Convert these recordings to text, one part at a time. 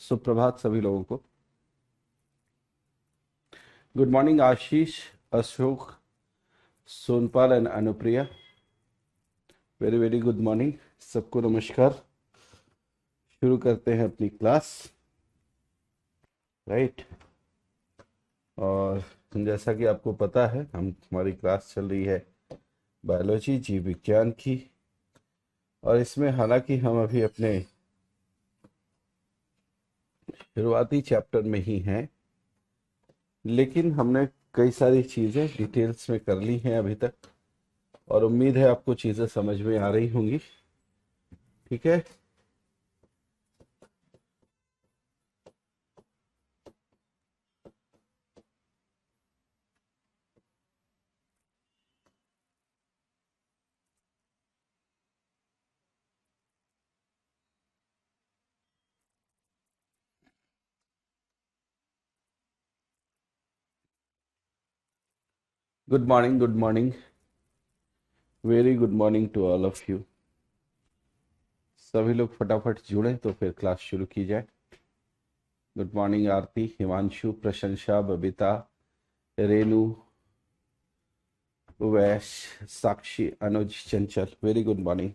सुप्रभात सभी लोगों को। Good morning Ashish, Ashok, Sonpal and Anupriya. Very very good morning सबको, नमस्कार। शुरू करते हैं अपनी क्लास, राइट। और जैसा कि आपको पता है, हमारी क्लास चल रही है बायोलॉजी, जीव विज्ञान की। और इसमें हालांकि हम अभी अपने शुरुआती चैप्टर में ही हैं, लेकिन हमने कई सारी चीज़ें डिटेल्स में कर ली हैं अभी तक, और उम्मीद है आपको चीज़ें समझ में आ रही होंगी। ठीक है। Good morning, good morning, very good morning to all of you. सभी लोग फटाफट जुड़े तो फिर क्लास शुरू की जाए। गुड मॉर्निंग आरती, हिमांशु, प्रशंसा, बबीता, रेनू, वैश, साक्षी, अनुज, चंचल, वेरी गुड मॉर्निंग।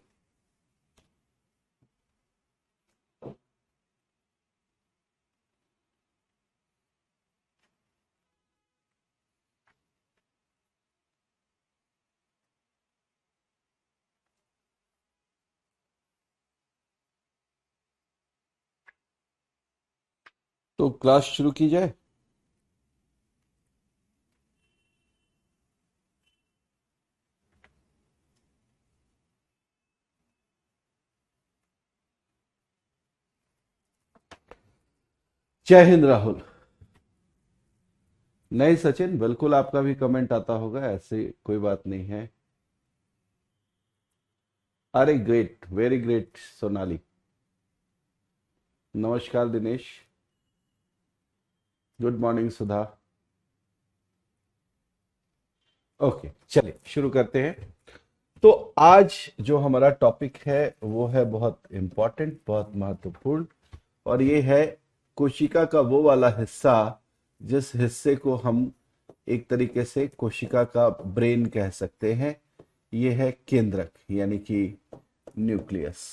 तो क्लास शुरू की जाए। जय हिंद राहुल। नहीं सचिन, बिल्कुल आपका भी कमेंट आता होगा, ऐसे कोई बात नहीं है। अरे ग्रेट, वेरी ग्रेट सोनाली। नमस्कार दिनेश। गुड मॉर्निंग सुधा। ओके, चलिए शुरू करते हैं। तो आज जो हमारा टॉपिक है वो है बहुत इम्पोर्टेंट, बहुत महत्वपूर्ण। और ये है कोशिका का वो वाला हिस्सा जिस हिस्से को हम एक तरीके से कोशिका का ब्रेन कह सकते हैं। ये है केंद्रक, यानी कि न्यूक्लियस।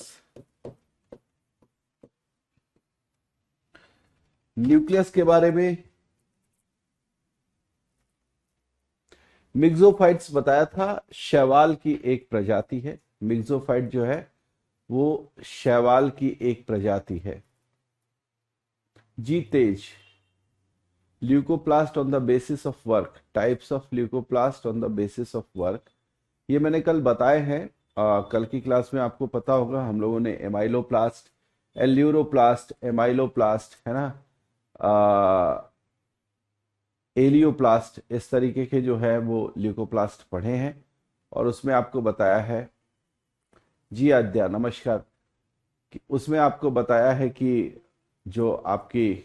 न्यूक्लियस के बारे में मिक्सोफाइट्स बताया था, शैवाल की एक प्रजाति है। मिक्सोफाइट जो है वो शैवाल की एक प्रजाति है। जी तेज, leucoplast on the basis of work, types of leucoplast on the basis of work. ये मैंने कल बताए हैं। कल की क्लास में आपको पता होगा हम लोगों ने एमाइलोप्लास्ट, एल्यूरोप्लास्ट, एमाइलोप्लास्ट, है ना, एलियोप्लास्ट, इस तरीके के जो है वो ल्यूकोप्लास्ट पढ़े हैं। और उसमें आपको बताया है, जी आद्या नमस्कार, कि उसमें आपको बताया है कि जो आपकी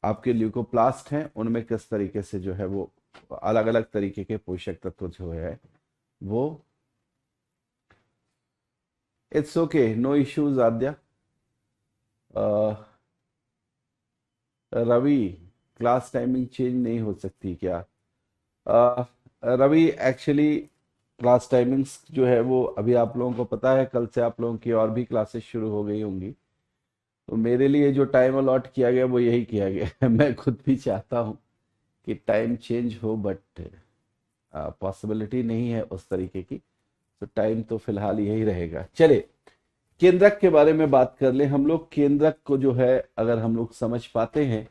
आपके ल्यूकोप्लास्ट हैं उनमें किस तरीके से जो है वो अलग अलग तरीके के पोषक तत्व जो है वो। It's okay, no issues Aadya. Ravi, class timing change नहीं हो सकती क्या? Uh, Ravi actually class timings जो है वो अभी आप लोगों को पता है, कल से आप लोगों की और भी क्लासेस शुरू हो गई होंगी। तो मेरे लिए जो टाइम अलॉट किया गया वो यही किया गया है। मैं खुद भी चाहता हूँ कि टाइम चेंज हो, बट पॉसिबिलिटी नहीं है उस तरीके की। तो टाइम तो फिलहाल यही रहेगा। चले, केंद्रक के बारे में बात कर ले हम लोग। केंद्रक को जो है अगर हम लोग समझ पाते हैं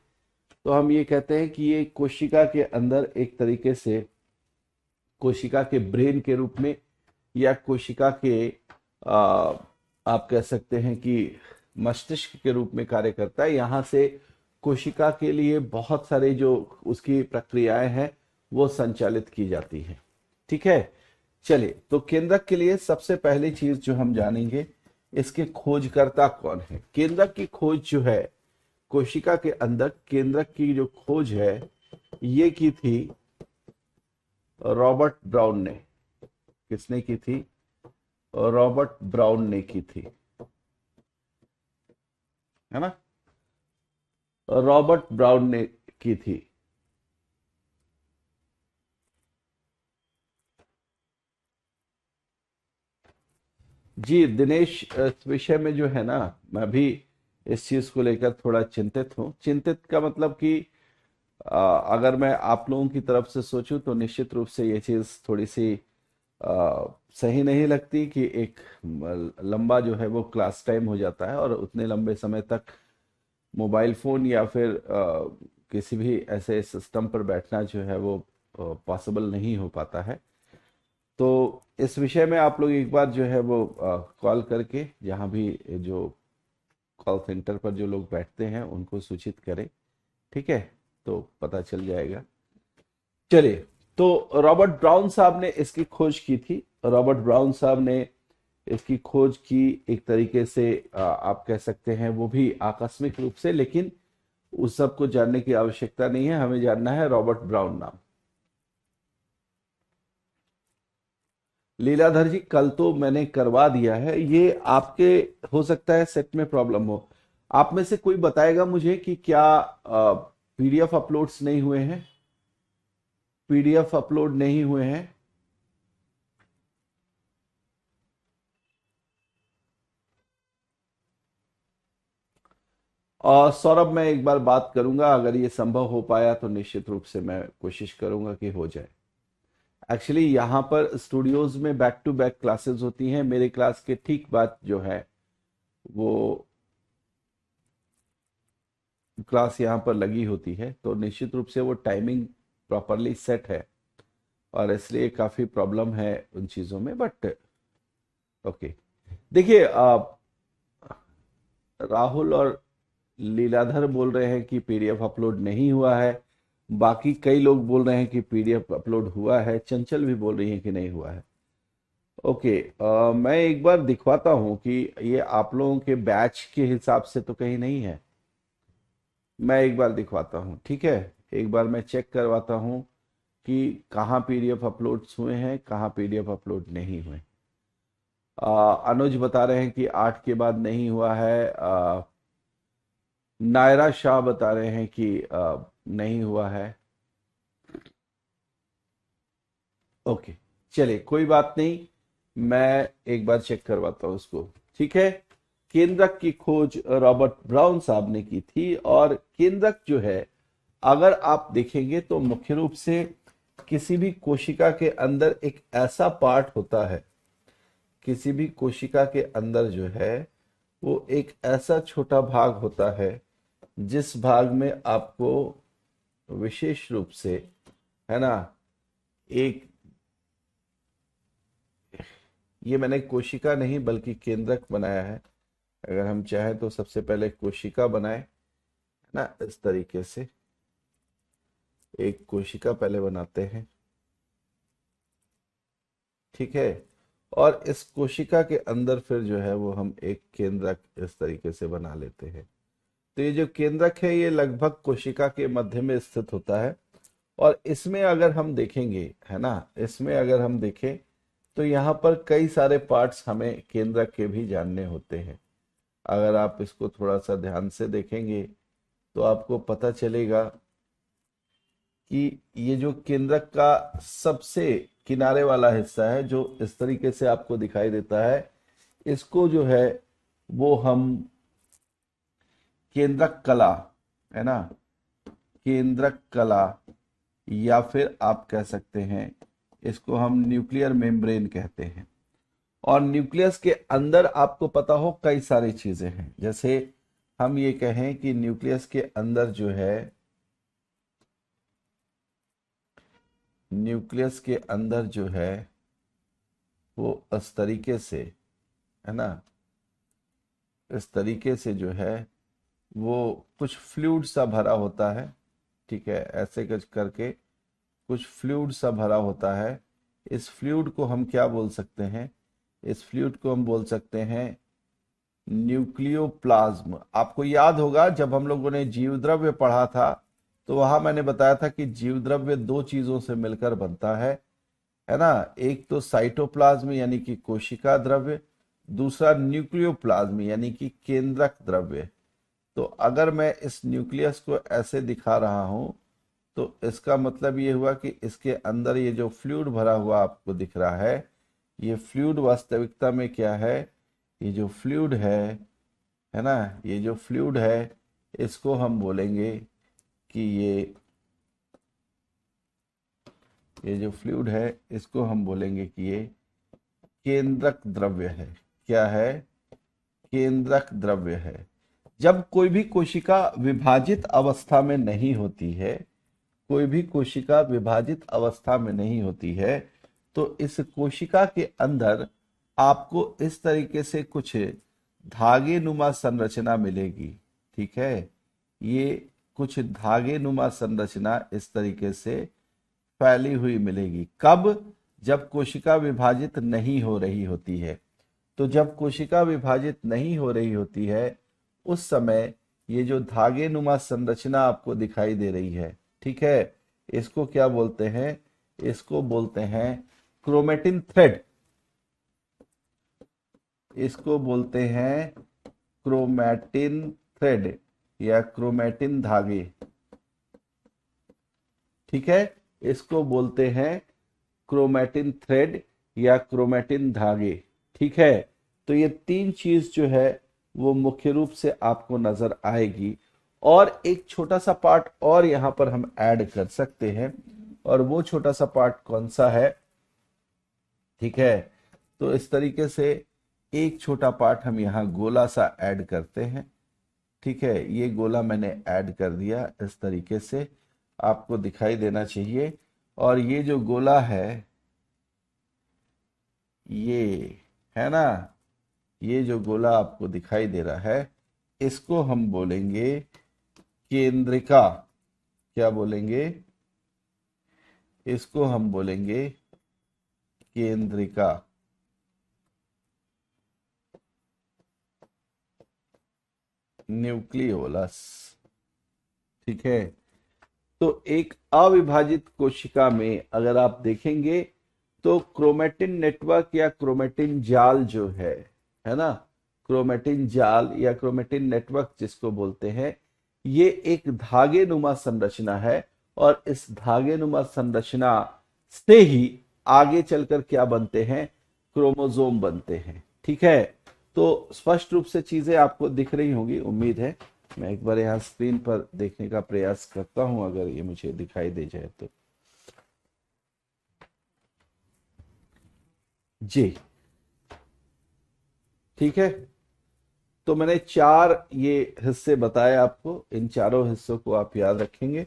तो हम ये कहते हैं कि ये कोशिका के अंदर एक तरीके से कोशिका के ब्रेन के रूप में, या कोशिका के आ, आप कह सकते हैं कि मस्तिष्क के रूप में कार्य करता है। यहाँ से कोशिका के लिए बहुत सारे जो उसकी प्रक्रियाएं हैं वो संचालित की जाती हैं। ठीक है। चलिए, तो केंद्रक के लिए सबसे पहली चीज जो हम जानेंगे, इसके खोजकर्ता कौन है। केंद्रक की खोज जो है, कोशिका के अंदर केंद्रक की जो खोज है ये की थी रॉबर्ट ब्राउन ने। किसने की थी? रॉबर्ट ब्राउन ने की थी, है ना। रॉबर्ट ब्राउन ने की थी। जी दिनेश, इस विषय में जो है ना, मैं भी इस चीज को लेकर थोड़ा चिंतित हूँ। चिंतित का मतलब कि अगर मैं आप लोगों की तरफ से सोचूं तो निश्चित रूप से ये चीज थोड़ी सी सही नहीं लगती कि एक लंबा जो है वो क्लास टाइम हो जाता है और उतने लंबे समय तक मोबाइल फोन या फिर किसी भी ऐसे सिस्टम पर बैठना जो है वो पॉसिबल नहीं हो पाता है। तो इस विषय में आप लोग एक बार जो है वो कॉल करके, जहाँ भी जो कॉल सेंटर पर जो लोग बैठते हैं उनको सूचित करें। ठीक है, तो पता चल जाएगा। चलिए, तो रॉबर्ट ब्राउन साहब ने इसकी खोज की थी। रॉबर्ट ब्राउन साहब ने इसकी खोज की एक तरीके से, आप कह सकते हैं वो भी आकस्मिक रूप से, लेकिन उस सब को जानने की आवश्यकता नहीं है, हमें जानना है रॉबर्ट ब्राउन नाम। लीलाधर जी, कल तो मैंने करवा दिया है ये। आपके हो सकता है सेट में प्रॉब्लम हो। आप में से कोई बताएगा मुझे कि क्या पीडीएफ अपलोड्स नहीं हुए हैं? पीडीएफ अपलोड नहीं हुए हैं? और सौरभ, मैं एक बार बात करूंगा, अगर ये संभव हो पाया तो निश्चित रूप से मैं कोशिश करूंगा कि हो जाए। एक्चुअली यहाँ पर स्टूडियोज में बैक टू बैक क्लासेस होती हैं। मेरे क्लास के ठीक बाद जो है वो क्लास यहाँ पर लगी होती है, तो निश्चित रूप से वो टाइमिंग प्रॉपरली सेट है और इसलिए काफी प्रॉब्लम है उन चीजों में, बट ओके। देखिए, राहुल और लीलाधर बोल रहे हैं कि पीडीएफ अपलोड नहीं हुआ है। बाकी कई लोग बोल रहे हैं कि पीडीएफ अपलोड हुआ है। चंचल भी बोल रही है कि नहीं हुआ है। ओके, मैं एक बार दिखवाता हूँ कि ये आप लोगों के बैच के हिसाब से तो कहीं नहीं है। मैं एक बार दिखवाता हूँ, ठीक है। एक बार मैं चेक करवाता हूँ कि कहाँ पीडीएफ अपलोड्स हुए हैं, कहाँ पीडीएफ अपलोड नहीं हुए। अनुज बता रहे हैं कि 8 के बाद नहीं हुआ है। नायरा शाह बता रहे हैं कि नहीं हुआ है। ओके, चलिए कोई बात नहीं, मैं एक बार चेक करवाता हूँ उसको। ठीक है। केंद्रक की खोज रॉबर्ट ब्राउन साहब ने की थी, और केंद्रक जो है, अगर आप देखेंगे तो मुख्य रूप से किसी भी कोशिका के अंदर एक ऐसा पार्ट होता है, किसी भी कोशिका के अंदर जो है वो एक ऐसा छोटा भाग होता है जिस भाग में आपको विशेष रूप से, है ना, एक, ये मैंने कोशिका नहीं बल्कि केंद्रक बनाया है। अगर हम चाहें तो सबसे पहले कोशिका बनाए, है ना, इस तरीके से एक कोशिका पहले बनाते हैं। ठीक है। और इस कोशिका के अंदर फिर जो है वो हम एक केंद्रक इस तरीके से बना लेते हैं। तो ये जो केंद्रक है ये लगभग कोशिका के मध्य में स्थित होता है। और इसमें अगर हम देखेंगे, है ना, इसमें अगर हम देखें तो यहाँ पर कई सारे पार्ट्स हमें केंद्रक के भी जानने होते हैं। अगर आप इसको थोड़ा सा ध्यान से देखेंगे तो आपको पता चलेगा कि ये जो केंद्रक का सबसे किनारे वाला हिस्सा है जो इस तरीके से आपको दिखाई देता है, इसको जो है वो हम केंद्रक कला, है ना, केंद्रक कला, या फिर आप कह सकते हैं इसको हम न्यूक्लियर मेम्ब्रेन कहते हैं। और न्यूक्लियस के अंदर आपको पता हो कई सारी चीजें हैं। जैसे हम ये कहें कि न्यूक्लियस के अंदर जो है, न्यूक्लियस के अंदर जो है वो इस तरीके से, है ना, इस तरीके से जो है वो कुछ फ्लूइड सा भरा होता है। ठीक है, ऐसे कुछ करके कुछ फ्लूइड सा भरा होता है। इस फ्लूइड को हम क्या बोल सकते हैं? इस फ्लूइड को हम बोल सकते हैं न्यूक्लियोप्लाज्म। आपको याद होगा जब हम लोगों ने जीव द्रव्य पढ़ा था तो वहां मैंने बताया था कि जीव द्रव्य दो चीजों से मिलकर बनता है ना। एक तो साइटोप्लाज्म यानी कि कोशिका द्रव्य, दूसरा न्यूक्लियोप्लाज्म यानी कि केंद्रक द्रव्य। तो अगर मैं इस न्यूक्लियस को ऐसे दिखा रहा हूं तो इसका मतलब ये हुआ कि इसके अंदर ये जो फ्लूइड भरा हुआ आपको दिख रहा है, ये फ्लूइड वास्तविकता में क्या है, ये जो फ्लूइड है ना, ये जो फ्लूइड है इसको हम बोलेंगे कि ये जो फ्लूइड है इसको हम बोलेंगे कि ये केंद्रक द्रव्य है। क्या है? केंद्रक द्रव्य है। जब कोई भी कोशिका विभाजित अवस्था में नहीं होती है, कोई भी कोशिका विभाजित अवस्था में नहीं होती है, तो इस कोशिका के अंदर आपको इस तरीके से कुछ धागे नुमा संरचना मिलेगी। ठीक है, ये कुछ धागे नुमा संरचना इस तरीके से फैली हुई मिलेगी। कब? जब कोशिका विभाजित नहीं हो रही होती है। तो जब कोशिका विभाजित नहीं हो रही होती है उस समय ये जो धागे नुमा संरचना आपको दिखाई दे रही है, ठीक है, इसको क्या बोलते हैं? इसको बोलते हैं क्रोमेटिन थ्रेड। इसको बोलते हैं क्रोमैटिन थ्रेड या क्रोमैटिन धागे। ठीक है, इसको बोलते हैं क्रोमैटिन थ्रेड या क्रोमैटिन धागे। ठीक है, तो ये तीन चीज जो है वो मुख्य रूप से आपको नजर आएगी। और एक छोटा सा पार्ट और यहां पर हम ऐड कर सकते हैं, और वो छोटा सा पार्ट कौन सा है? ठीक है, तो इस तरीके से एक छोटा पार्ट हम यहाँ गोला सा ऐड करते हैं। ठीक है, ये गोला मैंने ऐड कर दिया, इस तरीके से आपको दिखाई देना चाहिए। और ये जो गोला है, ये है ना, ये जो गोला आपको दिखाई दे रहा है इसको हम बोलेंगे केंद्रिका। क्या बोलेंगे? इसको हम बोलेंगे केंद्रिका। न्यूक्लियोलस। ठीक है, तो एक अविभाजित कोशिका में अगर आप देखेंगे तो क्रोमेटिन नेटवर्क या क्रोमेटिन जाल जो है ना, क्रोमेटिन जाल या क्रोमेटिन नेटवर्क जिसको बोलते हैं, ये एक धागे नुमा संरचना है। और इस धागे नुमा संरचना से ही आगे चलकर क्या बनते हैं? क्रोमोसोम बनते हैं। ठीक है, तो स्पष्ट रूप से चीजें आपको दिख रही होंगी, उम्मीद है। मैं एक बार यहाँ स्क्रीन पर देखने का प्रयास करता हूं, अगर ये मुझे दिखाई दे जाए तो। जी, ठीक है, तो मैंने चार ये हिस्से बताए आपको। इन चारों हिस्सों को आप याद रखेंगे।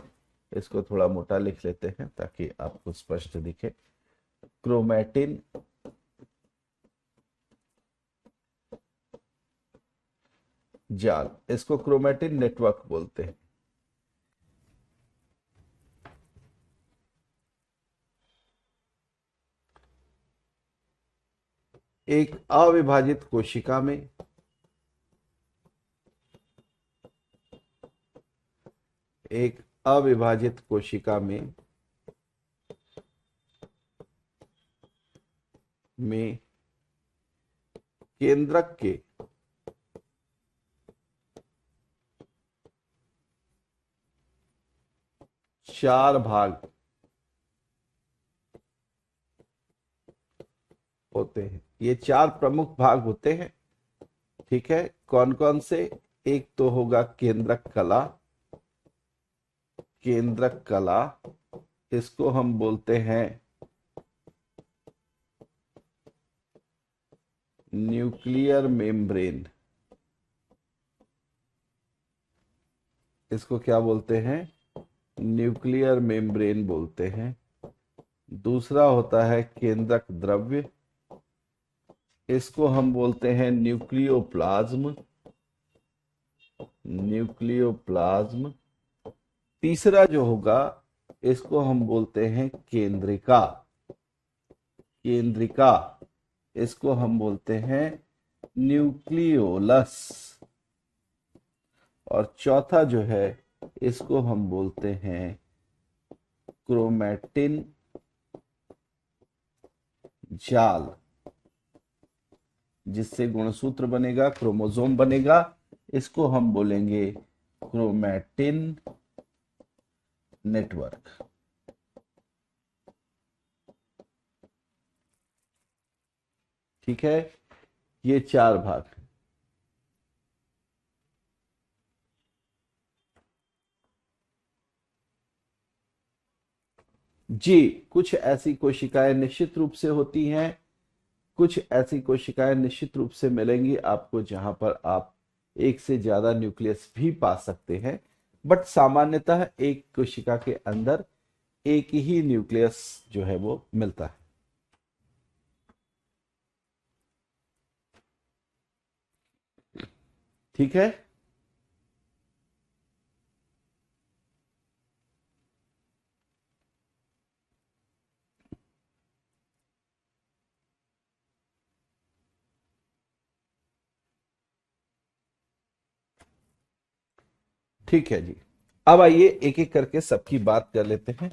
इसको थोड़ा मोटा लिख लेते हैं ताकि आपको स्पष्ट दिखे। क्रोमैटिन जाल, इसको क्रोमैटिन नेटवर्क बोलते हैं। एक अविभाजित कोशिका में एक अविभाजित कोशिका में केंद्रक के चार भाग होते हैं। ये चार प्रमुख भाग होते हैं। ठीक है, कौन कौन से? एक तो होगा केंद्रक कला। केंद्रक कला, इसको हम बोलते हैं न्यूक्लियर मेम्ब्रेन। इसको क्या बोलते हैं? न्यूक्लियर मेम्ब्रेन बोलते हैं। दूसरा होता है केंद्रक द्रव्य, इसको हम बोलते हैं न्यूक्लियोप्लाज्म। न्यूक्लियोप्लाज्म। तीसरा जो होगा इसको हम बोलते हैं केंद्रिका। केंद्रिका, इसको हम बोलते हैं न्यूक्लियोलस। और चौथा जो है इसको हम बोलते हैं क्रोमैटिन जाल, जिससे गुणसूत्र बनेगा, क्रोमोसोम बनेगा। इसको हम बोलेंगे क्रोमैटिन नेटवर्क। ठीक है, ये 4 भाग। जी, कुछ ऐसी कोशिकाएं निश्चित रूप से होती हैं, कुछ ऐसी कोशिकाएं निश्चित रूप से मिलेंगी आपको जहां पर आप एक से ज्यादा न्यूक्लियस भी पा सकते हैं, बट सामान्यतः एक कोशिका के अंदर एक ही न्यूक्लियस जो है वो मिलता है। ठीक है, ठीक है जी। अब आइए एक एक करके सबकी बात कर लेते हैं।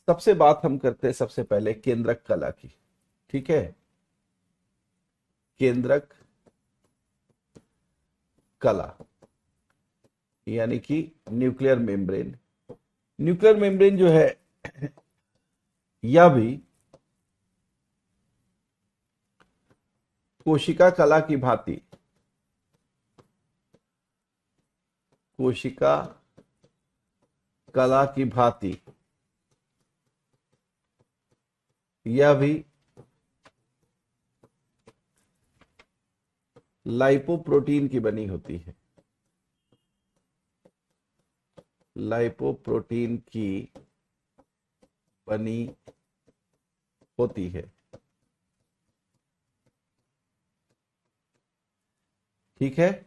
सबसे बात हम करते हैं सबसे पहले केंद्रक कला की। ठीक है, केंद्रक कला यानी कि न्यूक्लियर मेम्ब्रेन। न्यूक्लियर मेम्ब्रेन जो है यह भी कोशिका कला की भांति, कोशिका कला की भांति यह भी लाइपोप्रोटीन की बनी होती है। लाइपोप्रोटीन की बनी होती है। ठीक है,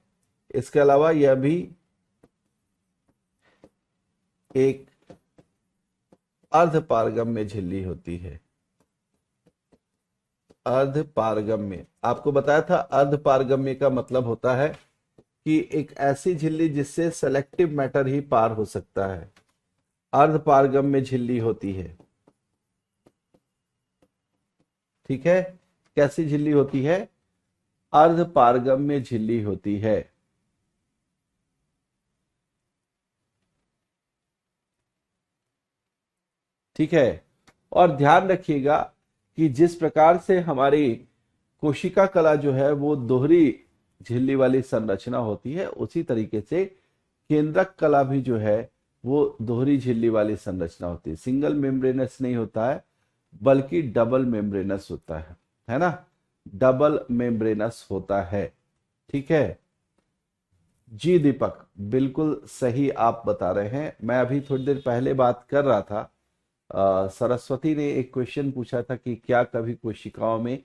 इसके अलावा यह भी एक अर्धपारगम्य झिल्ली होती है। अर्धपारगम्य, आपको बताया था अर्धपारगम्य का मतलब होता है कि एक ऐसी झिल्ली जिससे सेलेक्टिव मैटर ही पार हो सकता है, अर्धपारगम्य झिल्ली होती है। ठीक है, कैसी झिल्ली होती है? अर्धपारगम्य झिल्ली होती है। ठीक है, और ध्यान रखिएगा कि जिस प्रकार से हमारी कोशिका कला जो है वो दोहरी झिल्ली वाली संरचना होती है, उसी तरीके से केंद्रक कला भी जो है वो दोहरी झिल्ली वाली संरचना होती है। सिंगल मेम्ब्रेनस नहीं होता है, बल्कि डबल मेम्ब्रेनस होता है ना? डबल मेम्ब्रेनस होता है। ठीक है जी दीपक, बिल्कुल सही आप बता रहे हैं। मैं अभी थोड़ी देर पहले बात कर रहा था, सरस्वती ने एक क्वेश्चन पूछा था कि क्या कभी कोशिकाओं में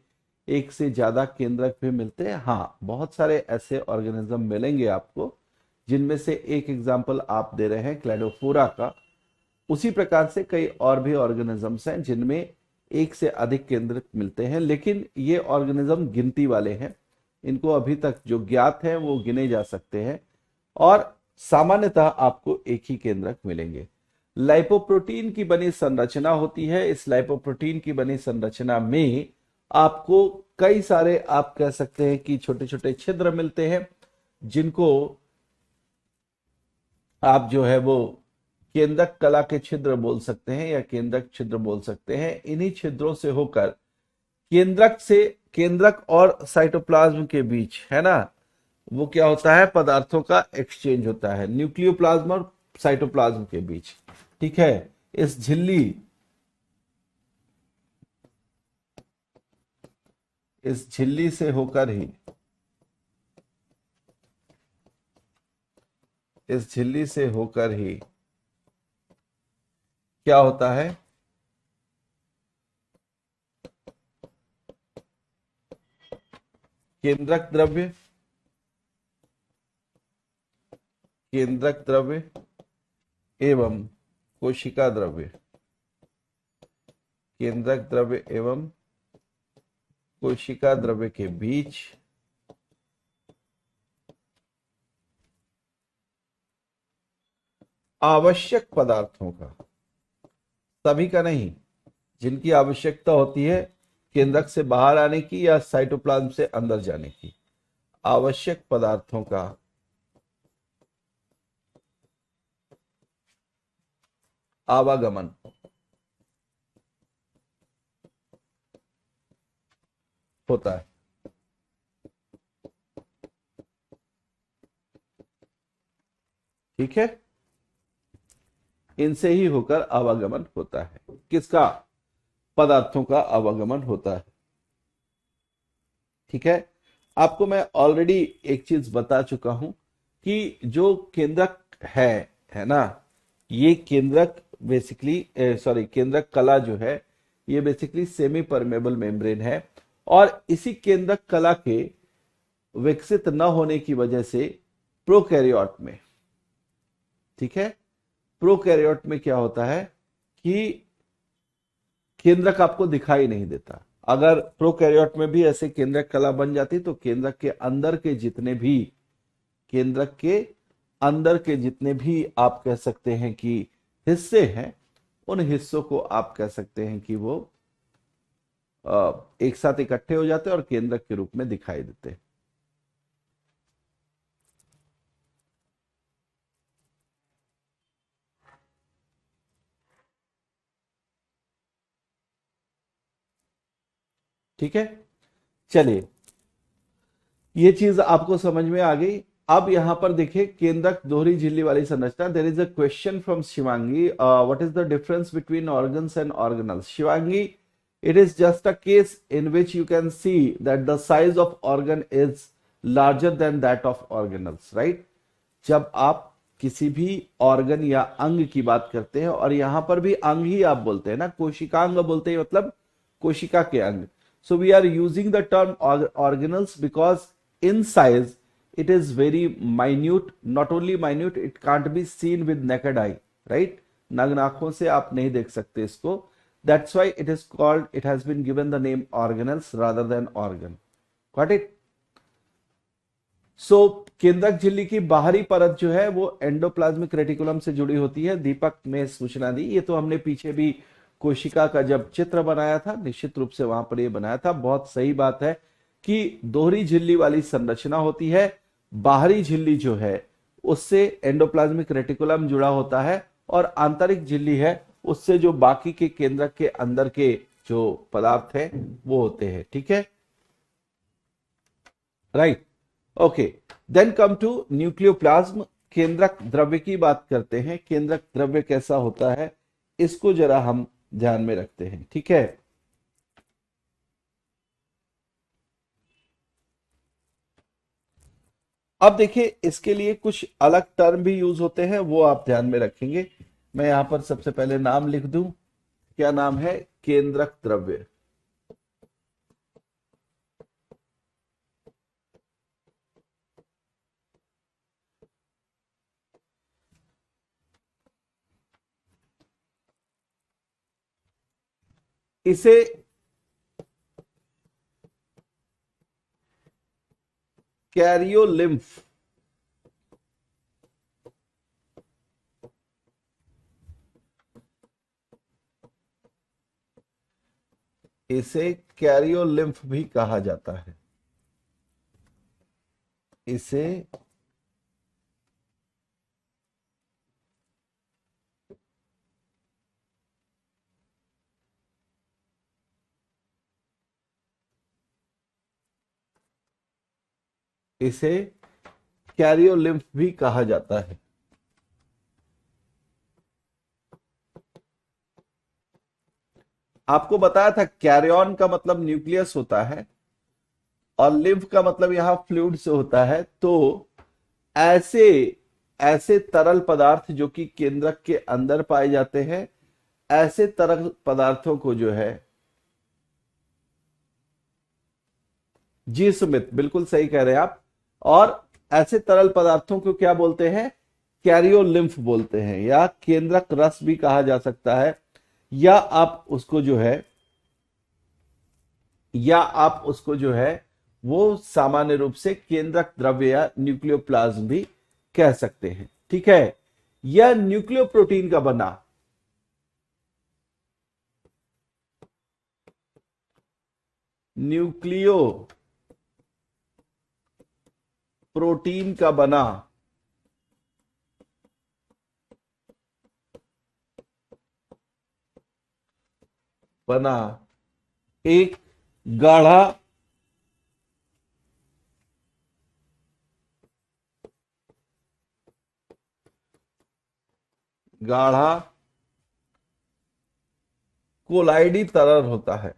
एक से ज्यादा केंद्रक भी मिलते हैं? हाँ, बहुत सारे ऐसे ऑर्गेनिज्म मिलेंगे आपको जिनमें से एक एग्जाम्पल आप दे रहे हैं क्लैडोफोरा का। उसी प्रकार से कई और भी ऑर्गेनिजम्स हैं जिनमें एक से अधिक केंद्रक मिलते हैं, लेकिन ये ऑर्गेनिज्म गिनती वाले हैं। इनको अभी तक जो ज्ञात है वो गिने जा सकते हैं, और सामान्यतः आपको एक ही केंद्रक मिलेंगे। लाइपोप्रोटीन की बनी संरचना होती है। इस लाइपोप्रोटीन की बनी संरचना में आपको कई सारे, आप कह सकते हैं कि छोटे छोटे छिद्र मिलते हैं, जिनको आप जो है वो केंद्रक कला के छिद्र बोल सकते हैं या केंद्रक छिद्र बोल सकते हैं। इन्हीं छिद्रों से होकर केंद्रक और साइटोप्लाज्म के बीच, है ना, वो क्या होता है, पदार्थों का एक्सचेंज होता है न्यूक्लियोप्लाज्म और साइटोप्लाज्म के बीच। ठीक है, इस झिल्ली इस झिल्ली से होकर ही इस झिल्ली से होकर ही क्या होता है, केंद्रक द्रव्य केंद्रक द्रव्य एवं कोशिका द्रव्य, केंद्रक द्रव्य एवं कोशिका द्रव्य के बीच आवश्यक पदार्थों का, सभी का नहीं, जिनकी आवश्यकता होती है केंद्रक से बाहर आने की या साइटोप्लाज्म से अंदर जाने की, आवश्यक पदार्थों का आवागमन। होता है, ठीक है, इनसे ही होकर आवागमन होता है। किसका? पदार्थों का आवागमन होता है, ठीक है। आपको मैं ऑलरेडी एक चीज बता चुका हूं कि जो केंद्रक है ना, ये केंद्रक बेसिकली, सॉरी, केंद्रक कला जो है ये बेसिकली सेमी परमेबल मेम्ब्रेन है। और इसी केंद्रक कला के विकसित न होने की वजह से प्रोकैरियोट में, ठीक है, प्रोकैरियोट में क्या होता है कि केंद्रक आपको दिखाई नहीं देता। अगर प्रोकैरियोट में भी ऐसे केंद्रक कला बन जाती तो केंद्रक के अंदर के जितने भी, केंद्रक के अंदर के जितने भी आप कह सकते हैं कि हिस्से हैं, उन हिस्सों को आप कह सकते हैं कि वो एक साथ इकट्ठे हो जाते हैं और केंद्रक के रूप में दिखाई देते हैं। ठीक है, चलिए, ये चीज आपको समझ में आ गई। अब यहां पर देखिए, केंद्रक दोहरी झिल्ली वाली संरचना। There is a question from Shivangi, what is the difference between organs and organelles? Shivangi, it is just a case in which you can see that the size of organ is larger than that of organelles, right? जब आप किसी भी organ या अंग की बात करते हैं, और यहां पर भी अंग ही आप बोलते हैं ना, कोशिकांग बोलते हैं, मतलब कोशिका के अंग। So we are using the term organelles because in size it is very minute, not only minute, it can't be seen with naked eye, right? नग्न आंखों से आप नहीं देख सकते इसको। that's why it is called, it has been given the name organelles rather than organ. got it? सो केंद्रक झिल्ली की बाहरी परत जो है वो एंडोप्लाज्मिक रेटिकुलम से जुड़ी होती है। दीपक ने सूचना दी, ये तो हमने पीछे भी कोशिका का जब चित्र बनाया था, निश्चित रूप से वहां पर ये बनाया था। बहुत सही बात है कि दोहरी झिल्ली वाली संरचना होती है, बाहरी झिल्ली जो है उससे एंडोप्लाज्मिक रेटिकुलम जुड़ा होता है, और आंतरिक झिल्ली है उससे जो बाकी के केंद्रक के अंदर के जो पदार्थ है वो होते हैं, ठीक है, right. Okay, then come to nucleoplasm. केंद्रक द्रव्य की बात करते हैं। केंद्रक द्रव्य कैसा होता है इसको जरा हम ध्यान में रखते हैं, ठीक है। अब देखिए, इसके लिए कुछ अलग टर्म भी यूज होते हैं, वो आप ध्यान में रखेंगे। मैं यहां पर सबसे पहले नाम लिख दूं। क्या नाम है? केंद्रक द्रव्य। इसे कैरियोलिम्फ, इसे कैरियोलिम्फ भी कहा जाता है। इसे इसे कैरियोलिम्फ भी कहा जाता है। आपको बताया था कैरियन का मतलब न्यूक्लियस होता है, और लिम्फ का मतलब यहां फ्लूइड से होता है। तो ऐसे ऐसे तरल पदार्थ जो कि केंद्रक के अंदर पाए जाते हैं, ऐसे तरल पदार्थों को जो है, जी सुमित, बिल्कुल सही कह रहे हैं आप। और ऐसे तरल पदार्थों को क्या बोलते हैं? कैरियोलिम्फ बोलते हैं, या केंद्रक रस भी कहा जा सकता है, या आप उसको जो है, वो सामान्य रूप से केंद्रक द्रव्य या न्यूक्लियोप्लाज्म भी कह सकते हैं, ठीक है। यह न्यूक्लियो प्रोटीन का बना, न्यूक्लियो प्रोटीन का बना बना एक गाढ़ा गाढ़ा कोलाइडी तरल होता है।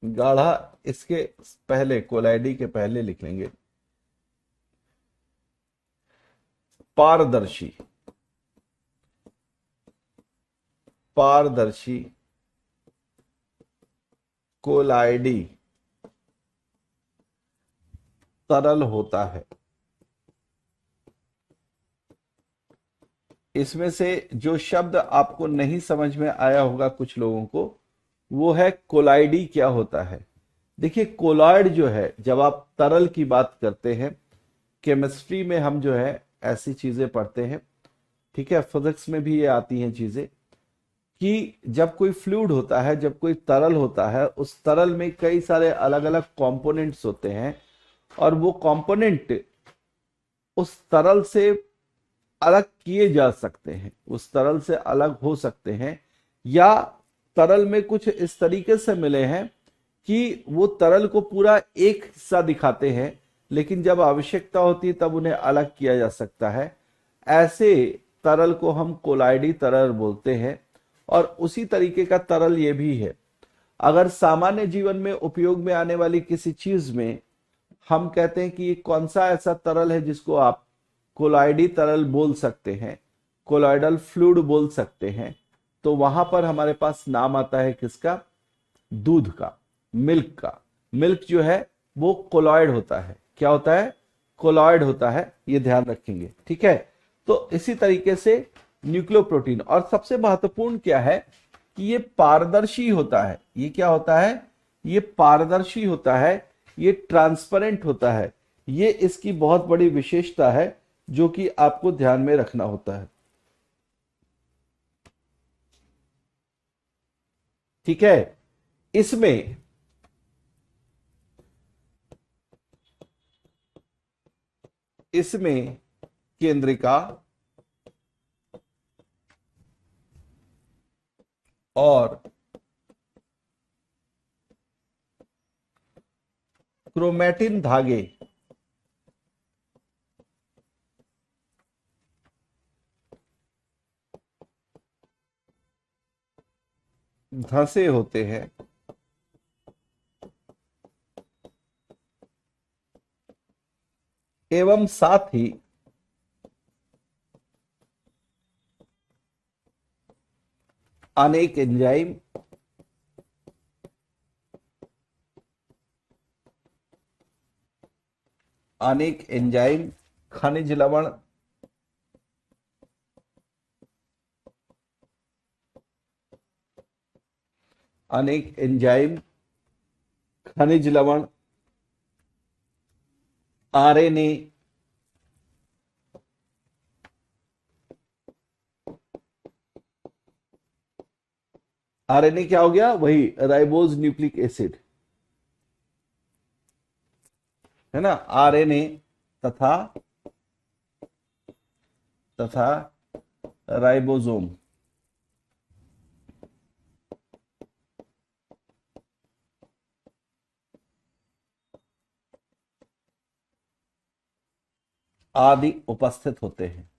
गाढ़ा, इसके पहले, कोलाइडी के पहले लिख लेंगे पारदर्शी। पारदर्शी कोलाइडी तरल होता है। इसमें से जो शब्द आपको नहीं समझ में आया होगा कुछ लोगों को, वो है कोलाइडी क्या होता है। देखिए, कोलॉइड जो है, जब आप तरल की बात करते हैं, केमिस्ट्री में हम जो है ऐसी चीजें पढ़ते हैं, ठीक है, फिजिक्स में भी ये आती हैं चीजें, कि जब कोई फ्लूइड होता है, जब कोई तरल होता है, उस तरल में कई सारे अलग अलग कंपोनेंट्स होते हैं, और वो कंपोनेंट उस तरल से अलग किए जा सकते हैं, उस तरल से अलग हो सकते हैं, या तरल में कुछ इस तरीके से मिले हैं कि वो तरल को पूरा एक हिस्सा दिखाते हैं, लेकिन जब आवश्यकता होती है तब उन्हें अलग किया जा सकता है। ऐसे तरल को हम कोलाइडी तरल बोलते हैं। और उसी तरीके का तरल ये भी है। अगर सामान्य जीवन में उपयोग में आने वाली किसी चीज में हम कहते हैं कि ये कौन सा ऐसा तरल है जिसको आप कोलाइडी तरल बोल सकते हैं, कोलाइडल फ्लूइड बोल सकते हैं, तो वहां पर हमारे पास नाम आता है किसका? दूध का, मिल्क का। मिल्क जो है वो कोलॉइड होता है। क्या होता है? कोलॉइड होता है, ये ध्यान रखेंगे, ठीक है। तो इसी तरीके से न्यूक्लियोप्रोटीन, और सबसे महत्वपूर्ण क्या है कि ये पारदर्शी होता है। ये क्या होता है? ये पारदर्शी होता है, ये ट्रांसपेरेंट होता है। ये इसकी बहुत बड़ी विशेषता है जो कि आपको ध्यान में रखना होता है, ठीक है। इसमें इसमें केंद्रिका और क्रोमैटिन धागे धंसे होते हैं, एवं साथ ही अनेक एंजाइम अनेक एंजाइम खनिज लवण अनेक एंजाइम खनिज लवण, आरएनए, आरएनए क्या हो गया? वही राइबोज न्यूक्लिक एसिड, है ना, आरएनए, तथा तथा राइबोसोम आदि उपस्थित होते हैं।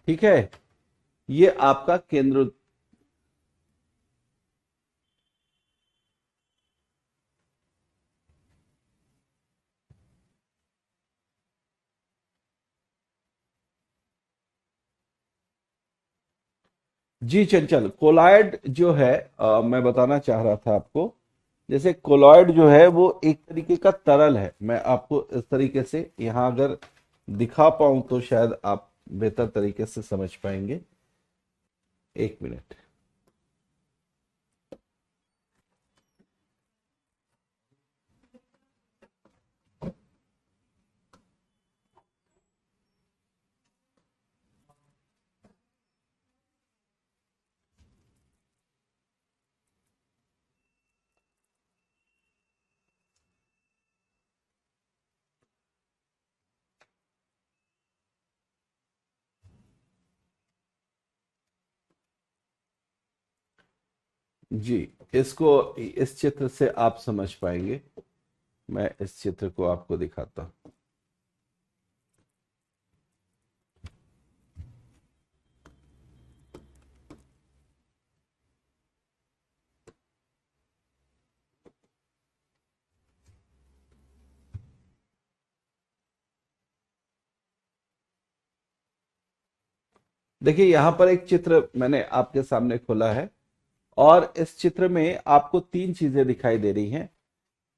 ठीक है, ये आपका केंद्र। जी चंचल, कोलॉइड जो है, मैं बताना चाह रहा था आपको, जैसे कोलॉइड जो है वो एक तरीके का तरल है। मैं आपको इस तरीके से यहां अगर दिखा पाऊं तो शायद आप बेहतर तरीके से समझ पाएंगे। एक मिनट। जी, इसको इस चित्र से आप समझ पाएंगे। मैं इस चित्र को आपको दिखाता हूं। देखिए, यहां पर एक चित्र मैंने आपके सामने खोला है और इस चित्र में आपको तीन चीजें दिखाई दे रही हैं।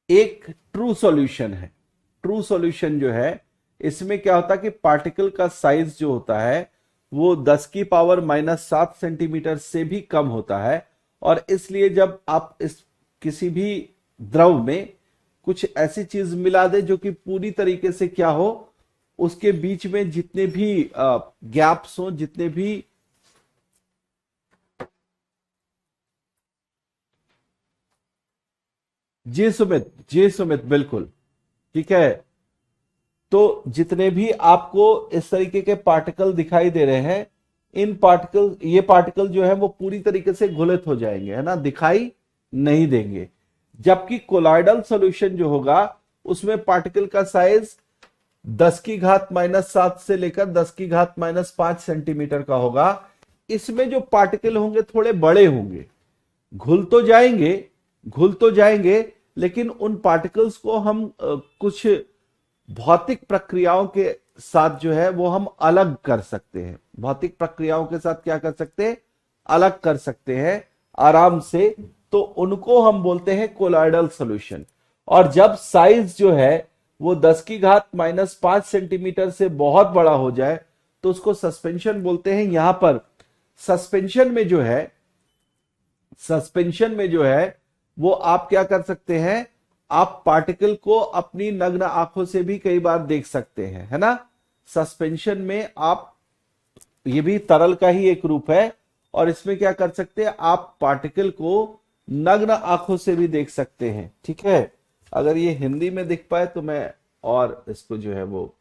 एक ट्रू सॉल्यूशन है। ट्रू सॉल्यूशन जो है, इसमें क्या होता है कि पार्टिकल का साइज जो होता है वो 10⁻⁻7 सेंटीमीटर से भी कम होता है। और इसलिए जब आप इस किसी भी द्रव में कुछ ऐसी चीज मिला दे जो कि पूरी तरीके से क्या हो, उसके बीच में जितने भी गैप्स हो, जितने भी। जी सुमित, जी सुमित, बिल्कुल ठीक है। तो जितने भी आपको इस तरीके के पार्टिकल दिखाई दे रहे हैं, इन पार्टिकल ये पार्टिकल जो है वो पूरी तरीके से घुलित हो जाएंगे, है ना, दिखाई नहीं देंगे। जबकि कोलॉइडल सॉल्यूशन जो होगा, उसमें पार्टिकल का साइज 10⁻⁻7 से लेकर 10⁻⁻5 सेंटीमीटर का होगा। इसमें जो पार्टिकल होंगे थोड़े बड़े होंगे, घुल तो जाएंगे, घुल तो जाएंगे, लेकिन उन पार्टिकल्स को हम कुछ भौतिक प्रक्रियाओं के साथ जो है वो हम अलग कर सकते हैं। भौतिक प्रक्रियाओं के साथ क्या कर सकते हैं, अलग कर सकते हैं आराम से। तो उनको हम बोलते हैं कोलॉइडल सॉल्यूशन। और जब साइज जो है वो 10⁻⁻5 सेंटीमीटर से बहुत बड़ा हो जाए तो उसको सस्पेंशन बोलते हैं। यहां पर सस्पेंशन में जो है, सस्पेंशन में जो है वो आप क्या कर सकते हैं, आप पार्टिकल को अपनी नग्न आंखों से भी कई बार देख सकते हैं, है ना। सस्पेंशन में आप, ये भी तरल का ही एक रूप है, और इसमें क्या कर सकते हैं, आप पार्टिकल को नग्न आंखों से भी देख सकते हैं। ठीक है, अगर ये हिंदी में दिख पाए तो मैं और इसको जो है वो।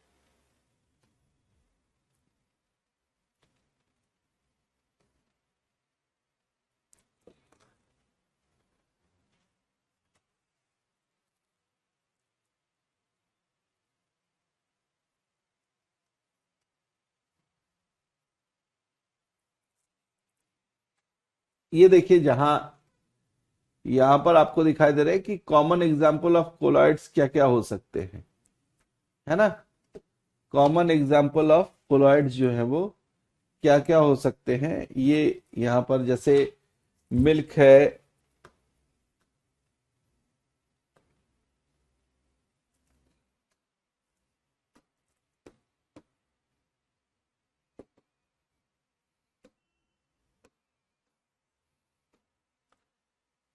ये देखिए, जहां यहां पर आपको दिखाई दे रहा है कि कॉमन एग्जाम्पल ऑफ कोलॉइड्स क्या क्या हो सकते हैं, है ना। कॉमन एग्जाम्पल ऑफ कोलॉइड्स जो है वो क्या क्या हो सकते हैं। ये यहां पर जैसे मिल्क है,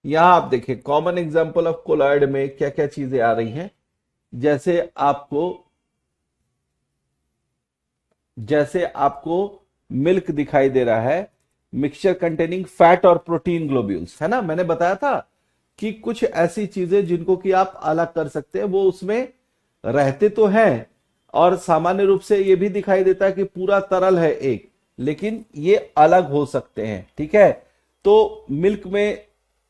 यहां आप देखिए कॉमन एग्जाम्पल ऑफ कोलॉइड में क्या क्या चीजें आ रही हैं। जैसे आपको जैसे आपको मिल्क दिखाई दे रहा है, मिक्सचर कंटेनिंग फैट और प्रोटीन ग्लोब्यूल्स, है ना। मैंने बताया था कि कुछ ऐसी चीजें जिनको कि आप अलग कर सकते हैं, वो उसमें रहते तो हैं। और सामान्य रूप से ये भी दिखाई देता है कि पूरा तरल है एक, लेकिन ये अलग हो सकते हैं। ठीक है, तो मिल्क में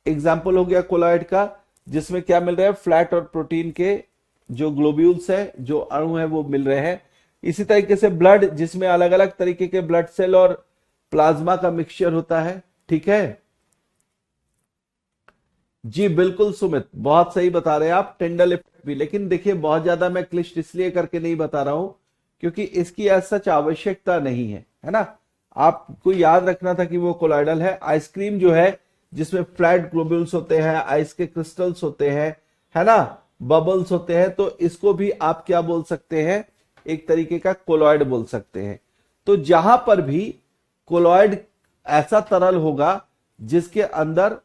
एग्जाम्पल हो गया कोलॉइड का, जिसमें क्या मिल रहा है, फ्लैट और प्रोटीन के जो ग्लोब्यूल्स है, जो अणु है वो मिल रहे हैं। इसी तरीके से ब्लड, जिसमें अलग अलग तरीके के ब्लड सेल और प्लाज्मा का मिक्सचर होता है। ठीक है, जी बिल्कुल सुमित, बहुत सही बता रहे हैं आप, टेंडल इफेक्ट भी। लेकिन देखिए, बहुत ज्यादा मैं क्लिष्ट इसलिए करके नहीं बता रहा हूं क्योंकि इसकी एज सच आवश्यकता नहीं है ना। आपको याद रखना था कि वो कोलाइडल है। आइसक्रीम जो है, जिसमें फ्लैट ग्लोब्यूल्स होते हैं, आइस के क्रिस्टल्स होते हैं, है ना, बबल्स होते हैं, तो इसको भी आप क्या बोल सकते हैं, एक तरीके का कोलॉइड बोल सकते हैं। तो जहां पर भी कोलॉइड ऐसा तरल होगा जिसके अंदर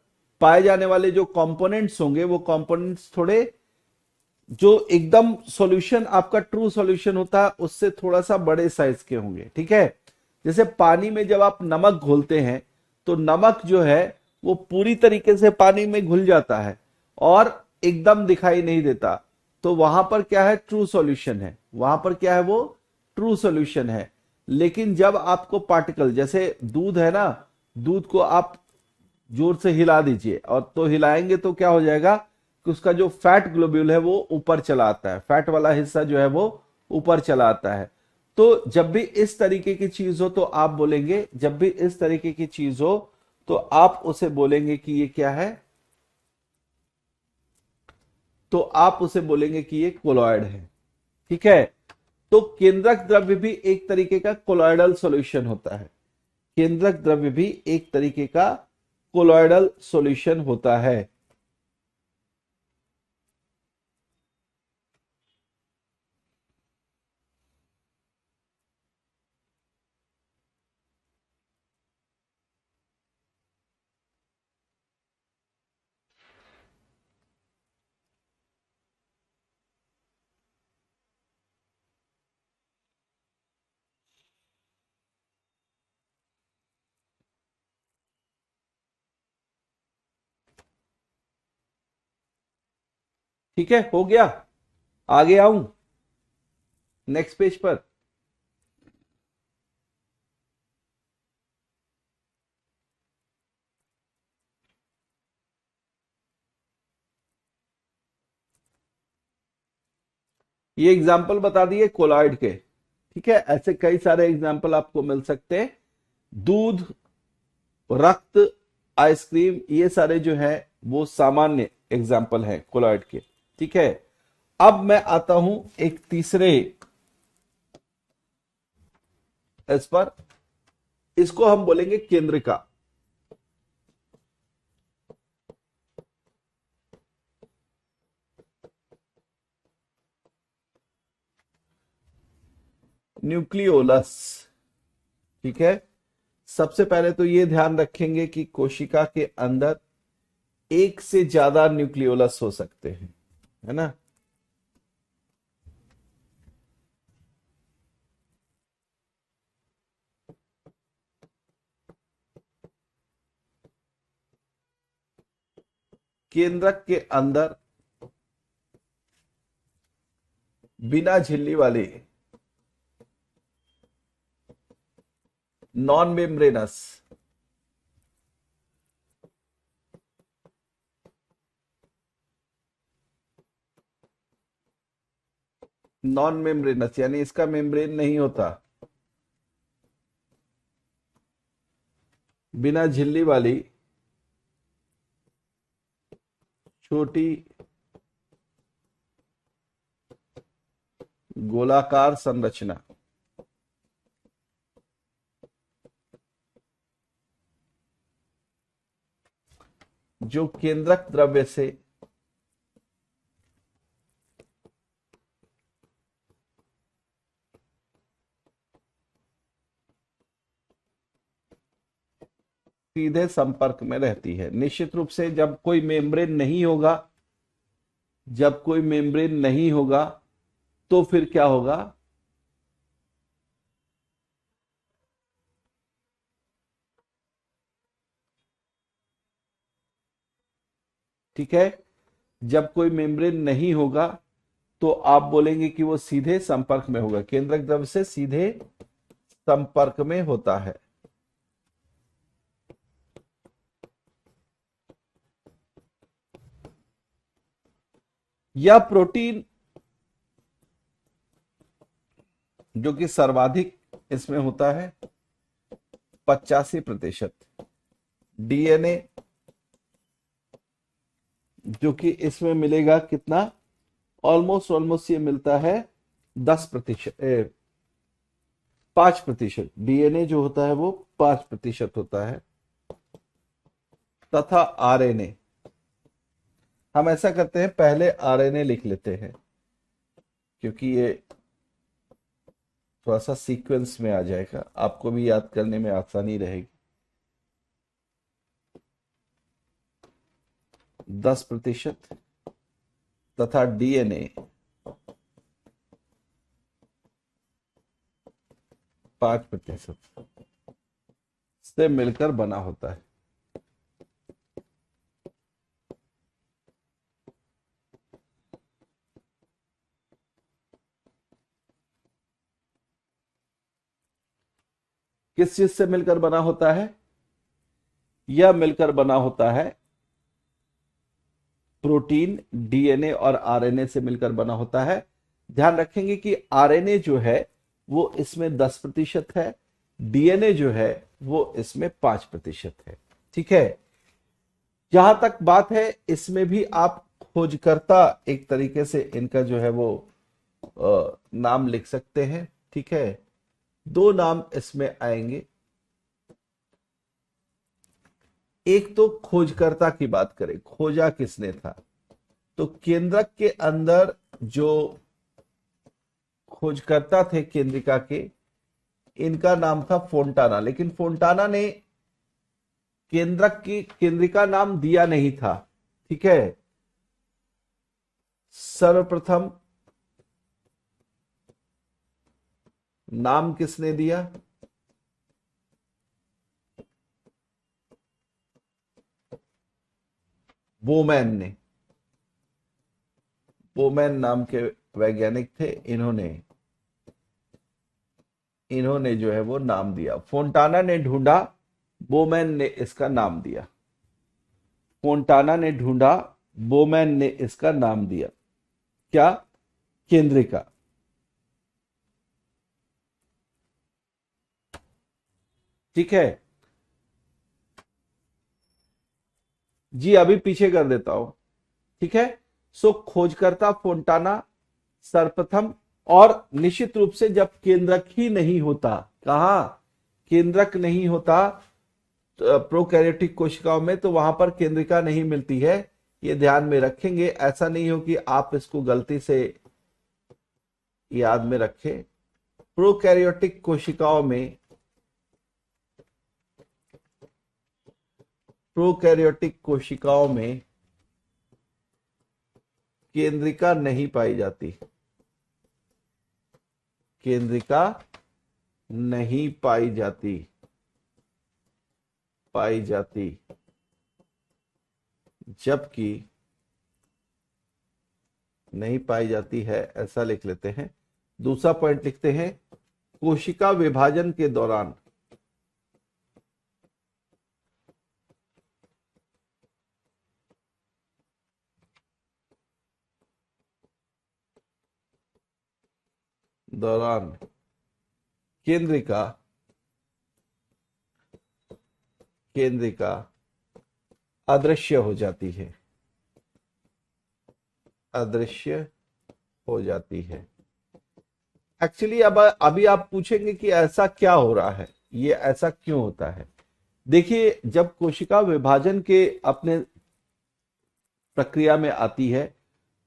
पाए जाने वाले जो कंपोनेंट्स होंगे, वो कंपोनेंट्स थोड़े, जो एकदम सॉल्यूशन आपका ट्रू सॉल्यूशन होता है उससे थोड़ा सा बड़े साइज के होंगे। ठीक है, जैसे पानी में जब आप नमक घोलते हैं तो नमक जो है वो पूरी तरीके से पानी में घुल जाता है और एकदम दिखाई नहीं देता। तो वहां पर क्या है, ट्रू सॉल्यूशन है, वहां पर क्या है, वो ट्रू सॉल्यूशन है। लेकिन जब आपको पार्टिकल, जैसे दूध है ना, दूध को आप जोर से हिला दीजिए, और तो हिलाएंगे तो क्या हो जाएगा कि उसका जो फैट ग्लोब्यूल है वो ऊपर चला आता है, फैट वाला हिस्सा जो है वो ऊपर चला आता है। तो जब भी इस तरीके की चीज हो तो आप बोलेंगे, जब भी इस तरीके की चीज हो तो आप उसे बोलेंगे कि ये क्या है, तो आप उसे बोलेंगे कि ये कोलॉइड है। ठीक है। तो केंद्रक द्रव्य भी एक तरीके का कोलॉइडल सॉल्यूशन होता है, केंद्रक द्रव्य भी एक तरीके का कोलॉइडल सॉल्यूशन होता है। ठीक है, हो गया। आगे आऊं नेक्स्ट पेज पर। ये एग्जाम्पल बता दिए कोलॉइड के। ठीक है, ऐसे कई सारे एग्जाम्पल आपको मिल सकते हैं। दूध, रक्त, आइसक्रीम, ये सारे जो है वो सामान्य एग्जाम्पल हैं कोलॉइड के। ठीक है। अब मैं आता हूं एक तीसरे इस पर, इसको हम बोलेंगे केंद्रिका। न्यूक्लियोलस। ठीक है। सबसे पहले तो ये ध्यान रखेंगे कि कोशिका के अंदर एक से ज्यादा न्यूक्लियोलस हो सकते हैं, है ना। केंद्रक के अंदर बिना झिल्ली वाली, नॉन मेम्ब्रेनस, नॉन मेम्ब्रेनस यानी इसका मेम्ब्रेन नहीं होता, बिना झिल्ली वाली छोटी गोलाकार संरचना, जो केंद्रक द्रव्य से सीधे संपर्क में रहती है। निश्चित रूप से जब कोई मेम्ब्रेन नहीं होगा, जब कोई मेम्ब्रेन नहीं होगा तो फिर क्या होगा, ठीक है। जब कोई मेम्ब्रेन नहीं होगा तो आप बोलेंगे कि वो सीधे संपर्क में होगा, केंद्रक द्रव्य से सीधे संपर्क में होता है। यह प्रोटीन जो कि सर्वाधिक इसमें होता है 85%, डीएनए जो कि इसमें मिलेगा कितना, ऑलमोस्ट ऑलमोस्ट ये मिलता है 10%, 5%। डीएनए जो होता है वो 5% होता है, तथा आरएनए, हम ऐसा करते हैं पहले आरएनए लिख लेते हैं क्योंकि ये थोड़ा सा सीक्वेंस में आ जाएगा, आपको भी याद करने में आसानी रहेगी। 10% तथा डीएनए 5% से मिलकर बना होता है। किस चीज से मिलकर बना होता है, यह मिलकर बना होता है प्रोटीन। डीएनए और आरएनए से मिलकर बना होता है। ध्यान रखेंगे कि आरएनए जो है वो इसमें 10% है, डीएनए जो है वो इसमें 5% है। ठीक है, जहां तक बात है इसमें भी आप खोजकर्ता एक तरीके से इनका जो है वो नाम लिख सकते हैं। ठीक है, दो नाम इसमें आएंगे। एक तो खोजकर्ता की बात करें, खोजा किसने था, तो केंद्रक के अंदर जो खोजकर्ता थे केंद्रिका के, इनका नाम था फोंटाना। लेकिन फोंटाना ने केंद्रिका नाम दिया नहीं था। ठीक है, सर्वप्रथम नाम किसने दिया, बोमैन ने। बोमैन नाम के वैज्ञानिक थे, इन्होंने जो है वो नाम दिया। फोंटाना ने ढूंढा, बोमैन ने इसका नाम दिया। फोंटाना ने ढूंढा, बोमैन ने इसका नाम दिया। क्या? केंद्रिका। ठीक है जी, अभी पीछे कर देता हूं। ठीक है, सो खोजकर्ता फोंटाना सर्वप्रथम, और निश्चित रूप से जब केंद्रक ही नहीं होता, कहा केंद्रक नहीं होता प्रोकैरियोटिक कोशिकाओं में, तो वहां पर केंद्रिका नहीं मिलती है। ये ध्यान में रखेंगे, ऐसा नहीं हो कि आप इसको गलती से याद में रखें। प्रोकैरियोटिक कोशिकाओं में केंद्रिका नहीं पाई जाती। केंद्रिका नहीं पाई जाती, जबकि नहीं पाई जाती है, ऐसा लिख लेते हैं। दूसरा पॉइंट लिखते हैं, कोशिका विभाजन के दौरान केंद्रिका अदृश्य हो जाती है। एक्चुअली अब अभी आप पूछेंगे कि ऐसा क्या हो रहा है, ये ऐसा क्यों होता है। देखिए, जब कोशिका विभाजन के अपने प्रक्रिया में आती है,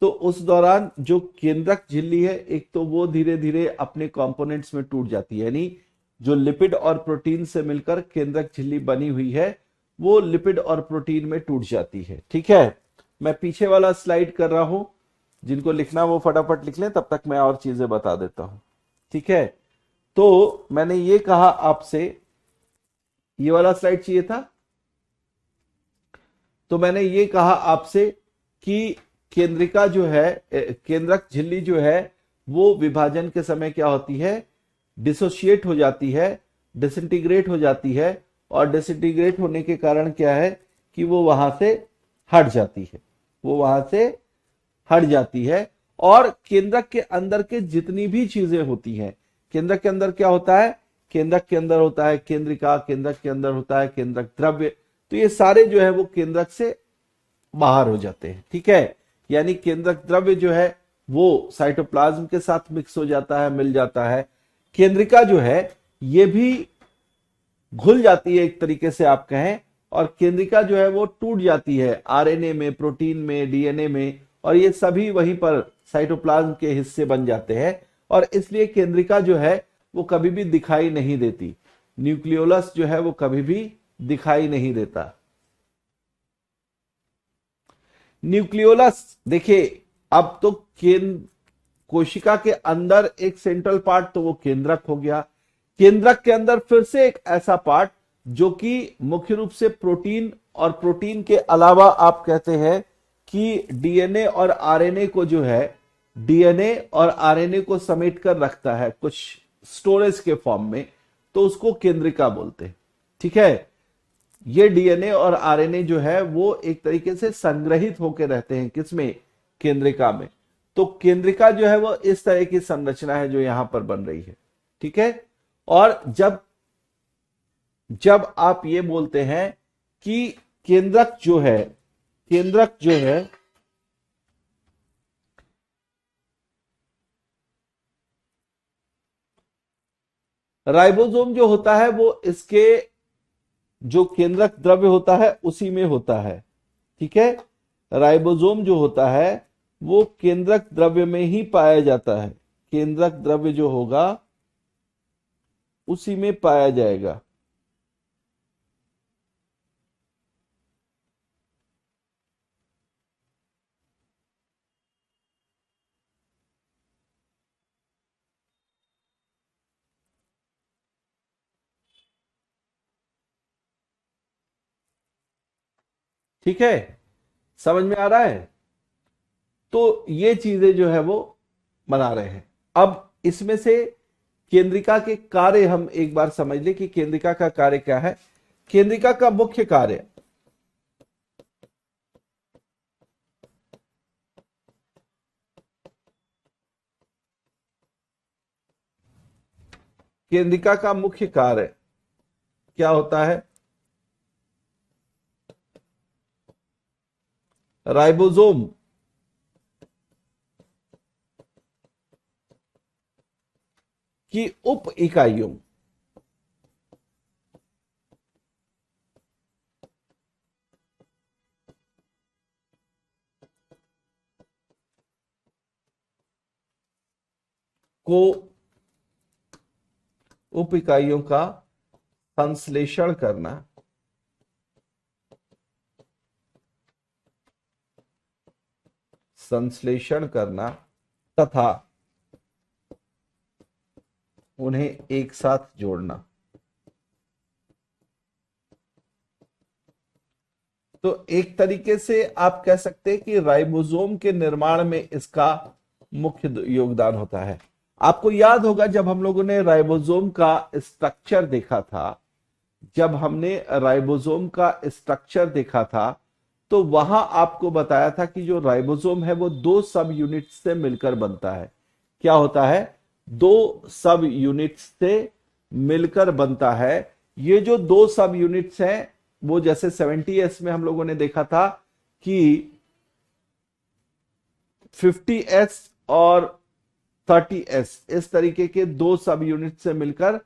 तो उस दौरान जो केंद्रक झिल्ली है, एक तो वो धीरे धीरे अपने कंपोनेंट्स में टूट जाती है, यानी जो लिपिड और प्रोटीन से मिलकर केंद्रक झिल्ली बनी हुई है, वो लिपिड और प्रोटीन में टूट जाती है। ठीक है, मैं पीछे वाला स्लाइड कर रहा हूं, जिनको लिखना वो फटाफट लिख लें, तब तक मैं और चीजें बता देता हूं। ठीक है, तो मैंने ये कहा आपसे, ये वाला स्लाइड चाहिए था, तो मैंने ये कहा आपसे कि केंद्रिका जो है, केंद्रक झिल्ली जो है, वो विभाजन के समय क्या होती है, डिसोशिएट हो जाती है, डिसइंटीग्रेट हो जाती है, और डिसइंटीग्रेट होने के कारण क्या है कि वो वहां से हट जाती है। और केंद्रक के अंदर के जितनी भी चीजें होती हैं, केंद्रक के अंदर क्या होता है, केंद्रक के अंदर होता है केंद्रिका, केंद्रक के अंदर होता है केंद्रक द्रव्य, तो ये सारे जो है वो केंद्रक से बाहर हो जाते हैं। ठीक है, यानी केंद्रक द्रव्य जो है वो साइटोप्लाज्म के साथ मिक्स हो जाता है, मिल जाता है। केंद्रिका जो है ये भी घुल जाती है एक तरीके से आप कहें, और केंद्रिका जो है वो टूट जाती है आरएनए में, प्रोटीन में, डीएनए में, और ये सभी वहीं पर साइटोप्लाज्म के हिस्से बन जाते हैं। और इसलिए केंद्रिका जो है वो कभी भी दिखाई नहीं देती, न्यूक्लियोलस जो है वो कभी भी दिखाई नहीं देता। न्यूक्लियोलस देखिए, अब तो कोशिका के अंदर एक सेंट्रल पार्ट, तो वो केंद्रक हो गया। केंद्रक के अंदर फिर से एक ऐसा पार्ट जो कि मुख्य रूप से प्रोटीन, और प्रोटीन के अलावा आप कहते हैं कि डीएनए और आरएनए को जो है, डीएनए और आरएनए को समेट कर रखता है कुछ स्टोरेज के फॉर्म में, तो उसको केंद्रिका बोलते हैं। ठीक है, ये डीएनए और आरएनए जो है वो एक तरीके से संग्रहित होकर रहते हैं किसमें, केंद्रिका में। तो केंद्रिका जो है वो इस तरह की संरचना है जो यहां पर बन रही है, ठीक है। और जब जब आप ये बोलते हैं कि केंद्रक जो है, केंद्रक जो है राइबोसोम जो होता है वो इसके जो केंद्रक द्रव्य होता है उसी में होता है, ठीक है। राइबोसोम जो होता है वो केंद्रक द्रव्य में ही पाया जाता है, केंद्रक द्रव्य जो होगा उसी में पाया जाएगा। ठीक है, समझ में आ रहा है। तो ये चीजें जो है वो बना रहे हैं। अब इसमें से केंद्रिका के कार्य हम एक बार समझ लें कि केंद्रिका का कार्य क्या है। केंद्रिका का मुख्य कार्य केंद्रिका का मुख्य कार्य क्या होता है, राइबोसोम की उप इकाइयों को, उप इकाइयों का संश्लेषण करना, संश्लेषण करना तथा उन्हें एक साथ जोड़ना। तो एक तरीके से आप कह सकते हैं कि राइबोसोम के निर्माण में इसका मुख्य योगदान होता है। आपको याद होगा जब हम लोगों ने राइबोसोम का स्ट्रक्चर देखा था, जब हमने राइबोसोम का स्ट्रक्चर देखा था तो वहां आपको बताया था कि जो राइबोसोम है वो दो सब यूनिट से मिलकर बनता है। क्या होता है, दो सब यूनिट्स से मिलकर बनता है। ये जो दो सब यूनिट्स हैं वो जैसे 70s में हम लोगों ने देखा था कि 50s और 30s इस तरीके के दो सब यूनिट से मिलकर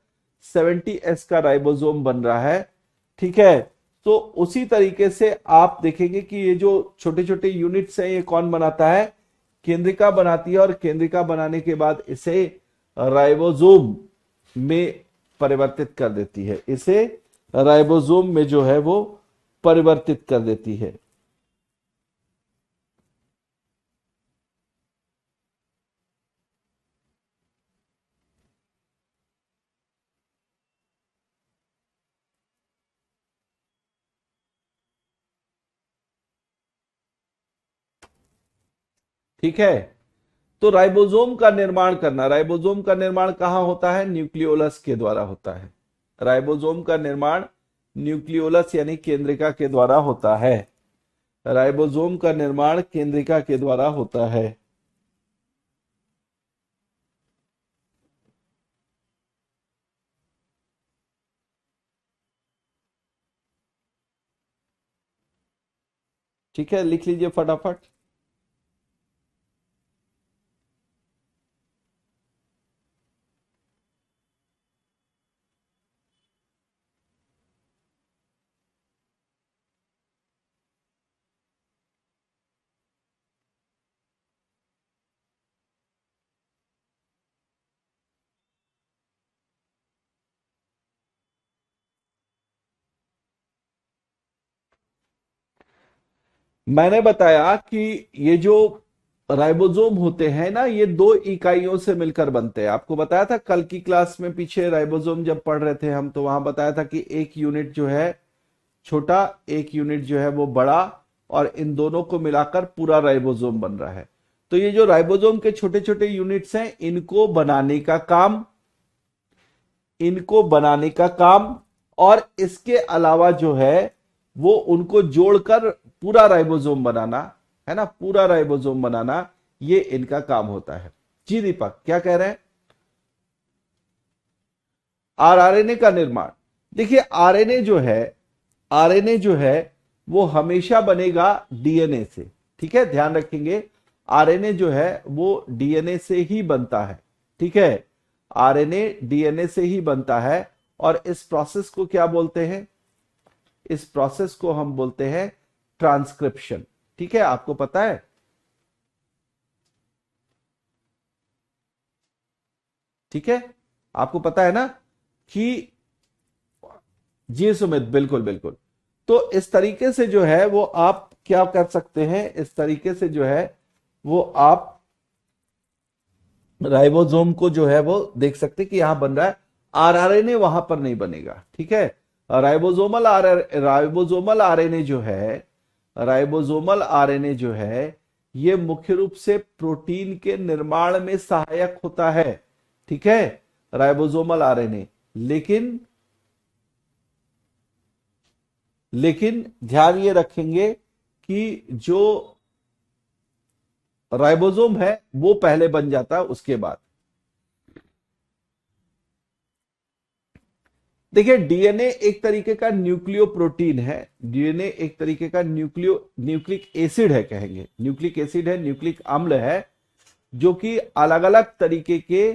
70s का राइबोसोम बन रहा है, ठीक है। तो उसी तरीके से आप देखेंगे कि ये जो छोटे छोटे यूनिट्स हैं ये कौन बनाता है, केंद्रिका बनाती है। और केंद्रिका बनाने के बाद इसे राइबोसोम में परिवर्तित कर देती है, इसे राइबोसोम में जो है वो परिवर्तित कर देती है। ठीक है, तो राइबोसोम का निर्माण करना, राइबोसोम का निर्माण कहां होता है, न्यूक्लियोलस के द्वारा होता है। राइबोसोम का निर्माण न्यूक्लियोलस यानी केंद्रिका के द्वारा होता है। राइबोसोम का निर्माण केंद्रिका के द्वारा होता है। ठीक है, लिख लीजिए फटाफट। मैंने बताया कि ये जो राइबोसोम होते हैं ना ये दो इकाइयों से मिलकर बनते हैं। आपको बताया था कल की क्लास में, पीछे राइबोसोम जब पढ़ रहे थे हम, तो वहां बताया था कि एक यूनिट जो है छोटा, एक यूनिट जो है वो बड़ा, और इन दोनों को मिलाकर पूरा राइबोसोम बन रहा है। तो ये जो राइबोसोम के छोटे छोटे यूनिट्स हैं इनको बनाने का काम और इसके अलावा जो है वो उनको जोड़कर पूरा राइबोसोम बनाना, है ना, पूरा राइबोसोम बनाना, ये इनका काम होता है। जी दीपक क्या कह रहे हैं? आरएनए का निर्माण, देखिए आरएनए जो है, आरएनए जो है वो हमेशा बनेगा डीएनए से, ठीक है, ध्यान रखेंगे। आरएनए जो है वो डीएनए से ही बनता है, ठीक है, आरएनए डीएनए से ही बनता है। और इस प्रोसेस को क्या बोलते हैं? इस प्रोसेस को हम बोलते हैं ट्रांसक्रिप्शन, ठीक है, आपको पता है। ठीक है, आपको पता है ना कि, जी सुमित, बिल्कुल बिल्कुल। तो इस तरीके से जो है वो आप क्या कर सकते हैं, इस तरीके से जो है वो आप राइबोसोम को जो है वो देख सकते हैं कि यहां बन रहा है, आरआरएनए वहां पर नहीं बनेगा, ठीक है। राइबोसोमल आरएनए जो है, राइबोसोमल आरएनए जो है ये मुख्य रूप से प्रोटीन के निर्माण में सहायक होता है, ठीक है, राइबोसोमल आरएनए। लेकिन लेकिन ध्यान ये रखेंगे कि जो राइबोसोम है वो पहले बन जाता है उसके बाद। देखिए डीएनए एक तरीके का न्यूक्लियो प्रोटीन है, डीएनए एक तरीके का न्यूक्लिक एसिड है, कहेंगे न्यूक्लिक एसिड है, न्यूक्लिक अम्ल है, जो कि अलग अलग तरीके के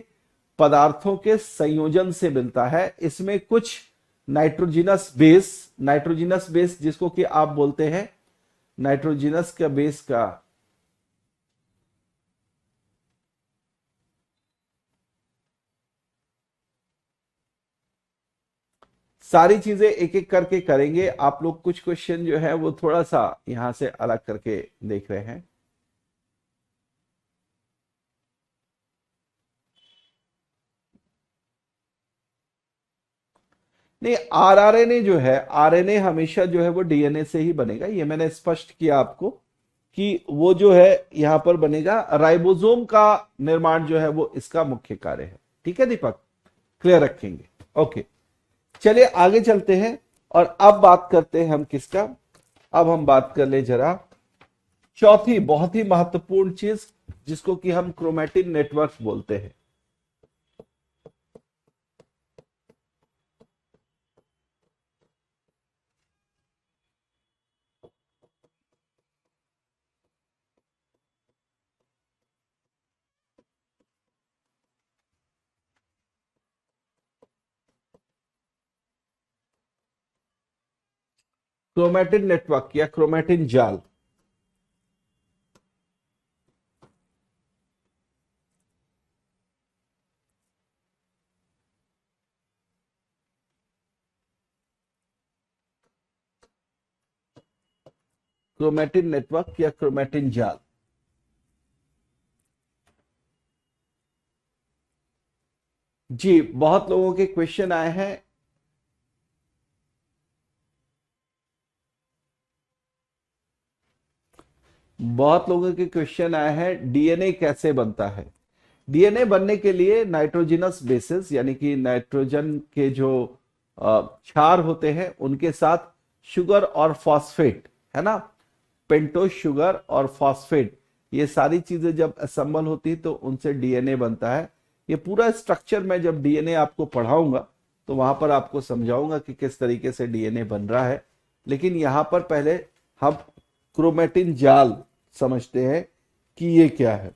पदार्थों के संयोजन से मिलता है। इसमें कुछ नाइट्रोजिनस बेस जिसको कि आप बोलते हैं नाइट्रोजिनस का बेस का, सारी चीजें एक एक करके करेंगे आप लोग। कुछ क्वेश्चन जो है वो थोड़ा सा यहां से अलग करके देख रहे हैं। नहीं, आरआरएनए जो है, आरएनए हमेशा जो है वो डीएनए से ही बनेगा, ये मैंने स्पष्ट किया आपको कि वो जो है यहां पर बनेगा। राइबोसोम का निर्माण जो है वो इसका मुख्य कार्य है, ठीक है दीपक, क्लियर रखेंगे। ओके, चलिए आगे चलते हैं और अब बात करते हैं हम किसका, अब हम बात कर ले जरा चौथी बहुत ही महत्वपूर्ण चीज, जिसको कि हम क्रोमैटिन नेटवर्क बोलते हैं। क्रोमैटिन नेटवर्क या क्रोमैटिन जाल, क्रोमैटिन नेटवर्क या क्रोमैटिन जाल। जी बहुत लोगों के क्वेश्चन आए हैं। बहुत लोगों के क्वेश्चन आए हैं डीएनए कैसे बनता है। डीएनए बनने के लिए नाइट्रोजिनस बेसिस यानी कि नाइट्रोजन के जो क्षार होते हैं उनके साथ शुगर और फॉस्फेट, है ना, पेंटोस शुगर और फॉस्फेट, ये सारी चीजें जब असेंबल होती है तो उनसे डीएनए बनता है। ये पूरा स्ट्रक्चर मैं जब डीएनए आपको पढ़ाऊंगा तो वहां पर आपको समझाऊंगा कि किस तरीके से डीएनए बन रहा है। लेकिन यहां पर पहले हम क्रोमैटिन जाल समझते हैं कि ये क्या है।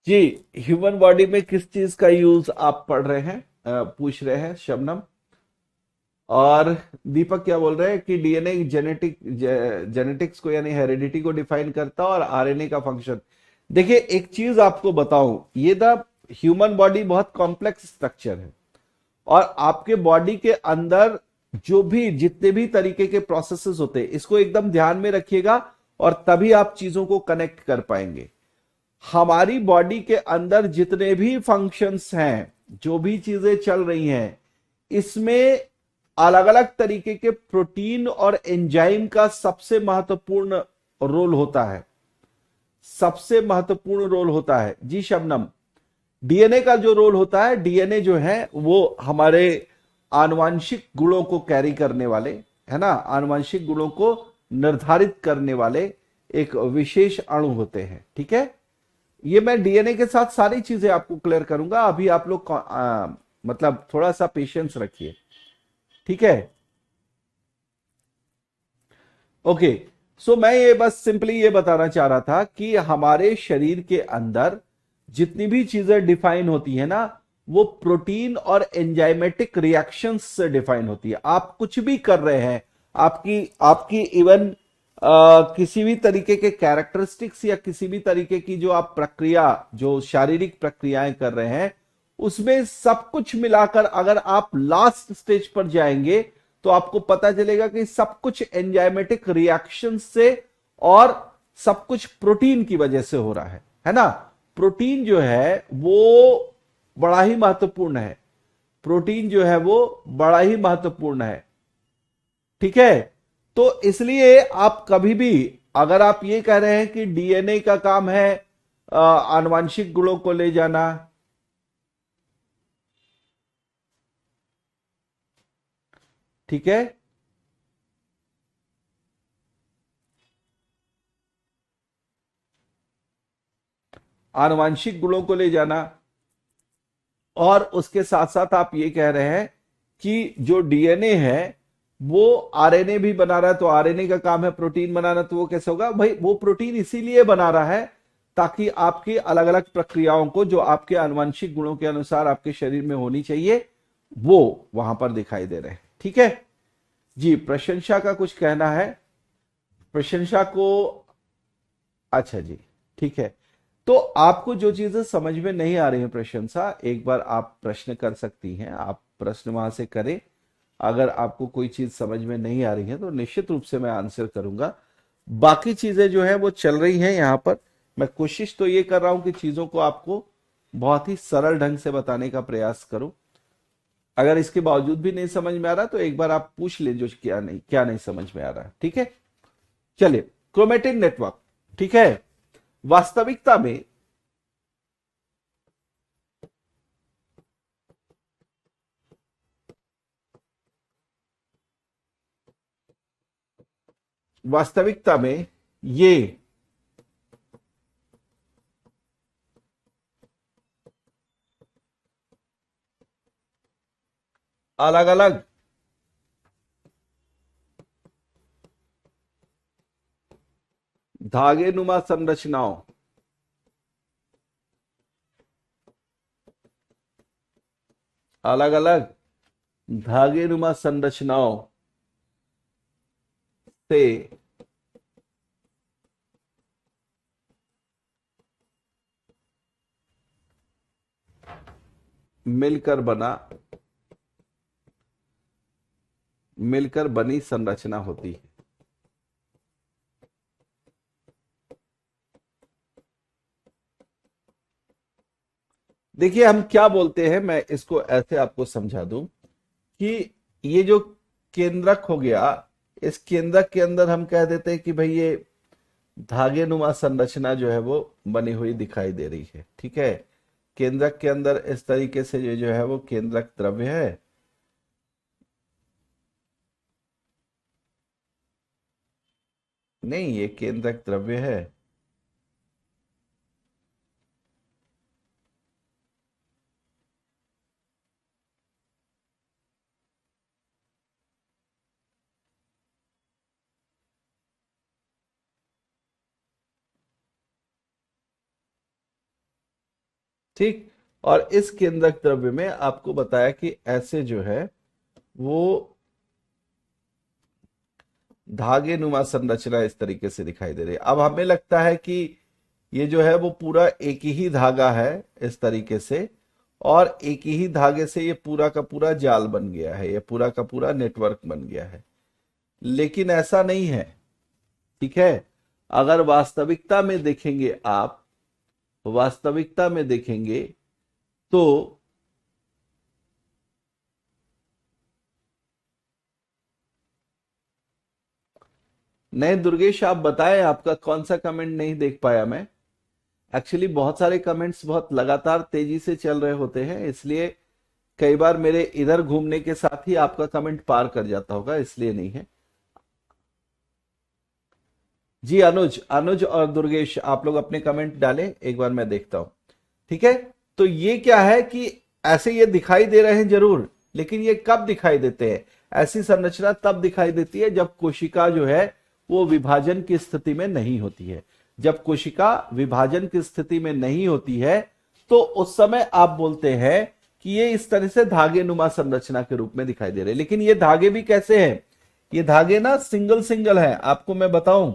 जी, ह्यूमन बॉडी में किस चीज का यूज आप पढ़ रहे हैं, पूछ रहे हैं शबनम। और दीपक क्या बोल रहे हैं कि डीएनए जेनेटिक्स को यानी हेरिडिटी को डिफाइन करता है और आरएनए का फंक्शन। देखिए एक चीज आपको बताऊं, ये द ह्यूमन बॉडी बहुत कॉम्प्लेक्स स्ट्रक्चर है और आपके बॉडी के अंदर जो भी जितने भी तरीके के प्रोसेसेस होते हैं, इसको एकदम ध्यान में रखिएगा और तभी आप चीजों को कनेक्ट कर पाएंगे। हमारी बॉडी के अंदर जितने भी फंक्शंस हैं, जो भी चीजें चल रही हैं, इसमें अलग अलग तरीके के प्रोटीन और एंजाइम का सबसे महत्वपूर्ण रोल होता है। सबसे महत्वपूर्ण रोल होता है जी शबनम। डीएनए का जो रोल होता है, डीएनए जो है वो हमारे आनुवांशिक गुणों को कैरी करने वाले, है ना, आनुवांशिक गुणों को निर्धारित करने वाले एक विशेष अणु होते हैं। ठीक है, ये मैं डीएनए के साथ सारी चीजें आपको क्लियर करूंगा। अभी आप लोग मतलब थोड़ा सा पेशेंस रखिए। ठीक है, ओके। सो मैं ये बस सिंपली ये बताना चाह रहा था कि हमारे शरीर के अंदर जितनी भी चीजें डिफाइन होती है ना, वो प्रोटीन और एंजाइमेटिक रिएक्शंस से डिफाइन होती है। आप कुछ भी कर रहे हैं, आपकी आपकी इवन किसी भी तरीके के कैरेक्टरिस्टिक्स या किसी भी तरीके की जो आप प्रक्रिया, जो शारीरिक प्रक्रियाएं कर रहे हैं, उसमें सब कुछ मिलाकर अगर आप लास्ट स्टेज पर जाएंगे तो आपको पता चलेगा कि सब कुछ एंजाइमेटिक रिएक्शन से और सब कुछ प्रोटीन की वजह से हो रहा है ना। प्रोटीन जो है वो बड़ा ही महत्वपूर्ण है। प्रोटीन जो है वो बड़ा ही महत्वपूर्ण है। ठीक है, तो इसलिए आप कभी भी अगर आप ये कह रहे हैं कि डीएनए का काम है आनुवांशिक गुणों को ले जाना, ठीक है, आनुवांशिक गुणों को ले जाना, और उसके साथ साथ आप ये कह रहे हैं कि जो डीएनए है वो आरएनए भी बना रहा है, तो आरएनए का काम है प्रोटीन बनाना, तो वो कैसे होगा भाई? वो प्रोटीन इसीलिए बना रहा है ताकि आपकी अलग अलग प्रक्रियाओं को, जो आपके आनुवंशिक गुणों के अनुसार आपके शरीर में होनी चाहिए, वो वहां पर दिखाई दे रहे हैं। ठीक है जी, प्रशंसा का कुछ कहना है? प्रशंसा को, अच्छा जी, ठीक है। तो आपको जो चीजें समझ में नहीं आ रही हैं प्रशंसा, एक बार आप प्रश्न कर सकती हैं, आप प्रश्न वहां से करें। अगर आपको कोई चीज समझ में नहीं आ रही है तो निश्चित रूप से मैं आंसर करूंगा। बाकी चीजें जो है वो चल रही हैं यहाँ पर। मैं कोशिश तो ये कर रहा हूं कि चीजों को आपको बहुत ही सरल ढंग से बताने का प्रयास करूं। अगर इसके बावजूद भी नहीं समझ में आ रहा तो एक बार आप पूछ ले जो क्या नहीं समझ में आ रहा है। ठीक है, चलिए, क्रोमेटिन नेटवर्क। ठीक है, वास्तविकता में वास्तविकता में ये अलग अलग धागे नुमा संरचनाओं, अलग अलग धागे नुमा संरचनाओं से मिलकर बना मिलकर बनी संरचना होती है। देखिए, हम क्या बोलते हैं, मैं इसको ऐसे आपको समझा दूं कि ये जो केंद्रक हो गया, इस केंद्रक के अंदर हम कह देते हैं कि भाई ये धागे नुमा संरचना जो है वो बनी हुई दिखाई दे रही है। ठीक है, केंद्रक के अंदर इस तरीके से ये जो है वो केंद्रक द्रव्य है। नहीं, ये केंद्रक द्रव्य है। ठीक, और इस केंद्रक द्रव्य में आपको बताया कि ऐसे जो है वो धागे नुमा संरचना इस तरीके से दिखाई दे रही है। अब हमें लगता है कि ये जो है वो पूरा एक ही धागा है इस तरीके से, और एक ही धागे से ये पूरा का पूरा जाल बन गया है, ये पूरा का पूरा नेटवर्क बन गया है। लेकिन ऐसा नहीं है, ठीक है। अगर वास्तविकता में देखेंगे, आप वास्तविकता में देखेंगे तो नए दुर्गेश, आप बताएं, आपका कौन सा कमेंट नहीं देख पाया मैं। एक्चुअली बहुत सारे कमेंट्स बहुत लगातार तेजी से चल रहे होते हैं, इसलिए कई बार मेरे इधर घूमने के साथ ही आपका कमेंट पार कर जाता होगा, इसलिए नहीं है। जी अनुज, अनुज और दुर्गेश, आप लोग अपने कमेंट डालें, एक बार मैं देखता हूं। ठीक है। तो ये क्या है कि ऐसे ये दिखाई दे रहे हैं जरूर, लेकिन ये कब दिखाई देते हैं? ऐसी संरचना तब दिखाई देती है जब कोशिका जो है वो विभाजन की स्थिति में नहीं होती है। जब कोशिका विभाजन की स्थिति में नहीं होती है तो उस समय आप बोलते हैं कि ये इस तरह से धागे नुमा संरचना के रूप में दिखाई दे रहे हैं। लेकिन ये धागे भी कैसे हैं? ये धागे ना सिंगल सिंगल हैं। आपको मैं बताऊं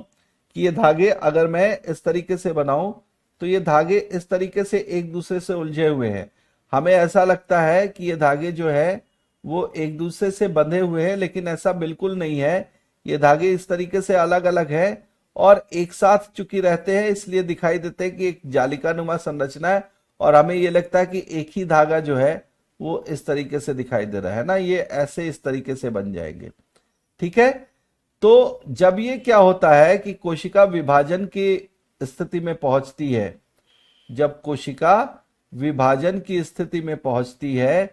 कि ये धागे अगर मैं इस तरीके से बनाऊं तो ये धागे इस तरीके से एक दूसरे से उलझे हुए हैं। हमें ऐसा लगता है कि ये धागे जो है वो एक दूसरे से बंधे हुए हैं, लेकिन ऐसा बिल्कुल नहीं है। ये धागे इस तरीके से अलग अलग है और एक साथ चुकी रहते हैं, इसलिए दिखाई देते हैं कि एक जालिका नुमा संरचना है। और हमें ये लगता है कि एक ही धागा जो है वो इस तरीके से दिखाई दे रहा है ना, ये ऐसे इस तरीके से बन जाएंगे। ठीक है। तो जब ये क्या होता है कि कोशिका विभाजन की स्थिति में पहुंचती है, जब कोशिका विभाजन की स्थिति में पहुंचती है,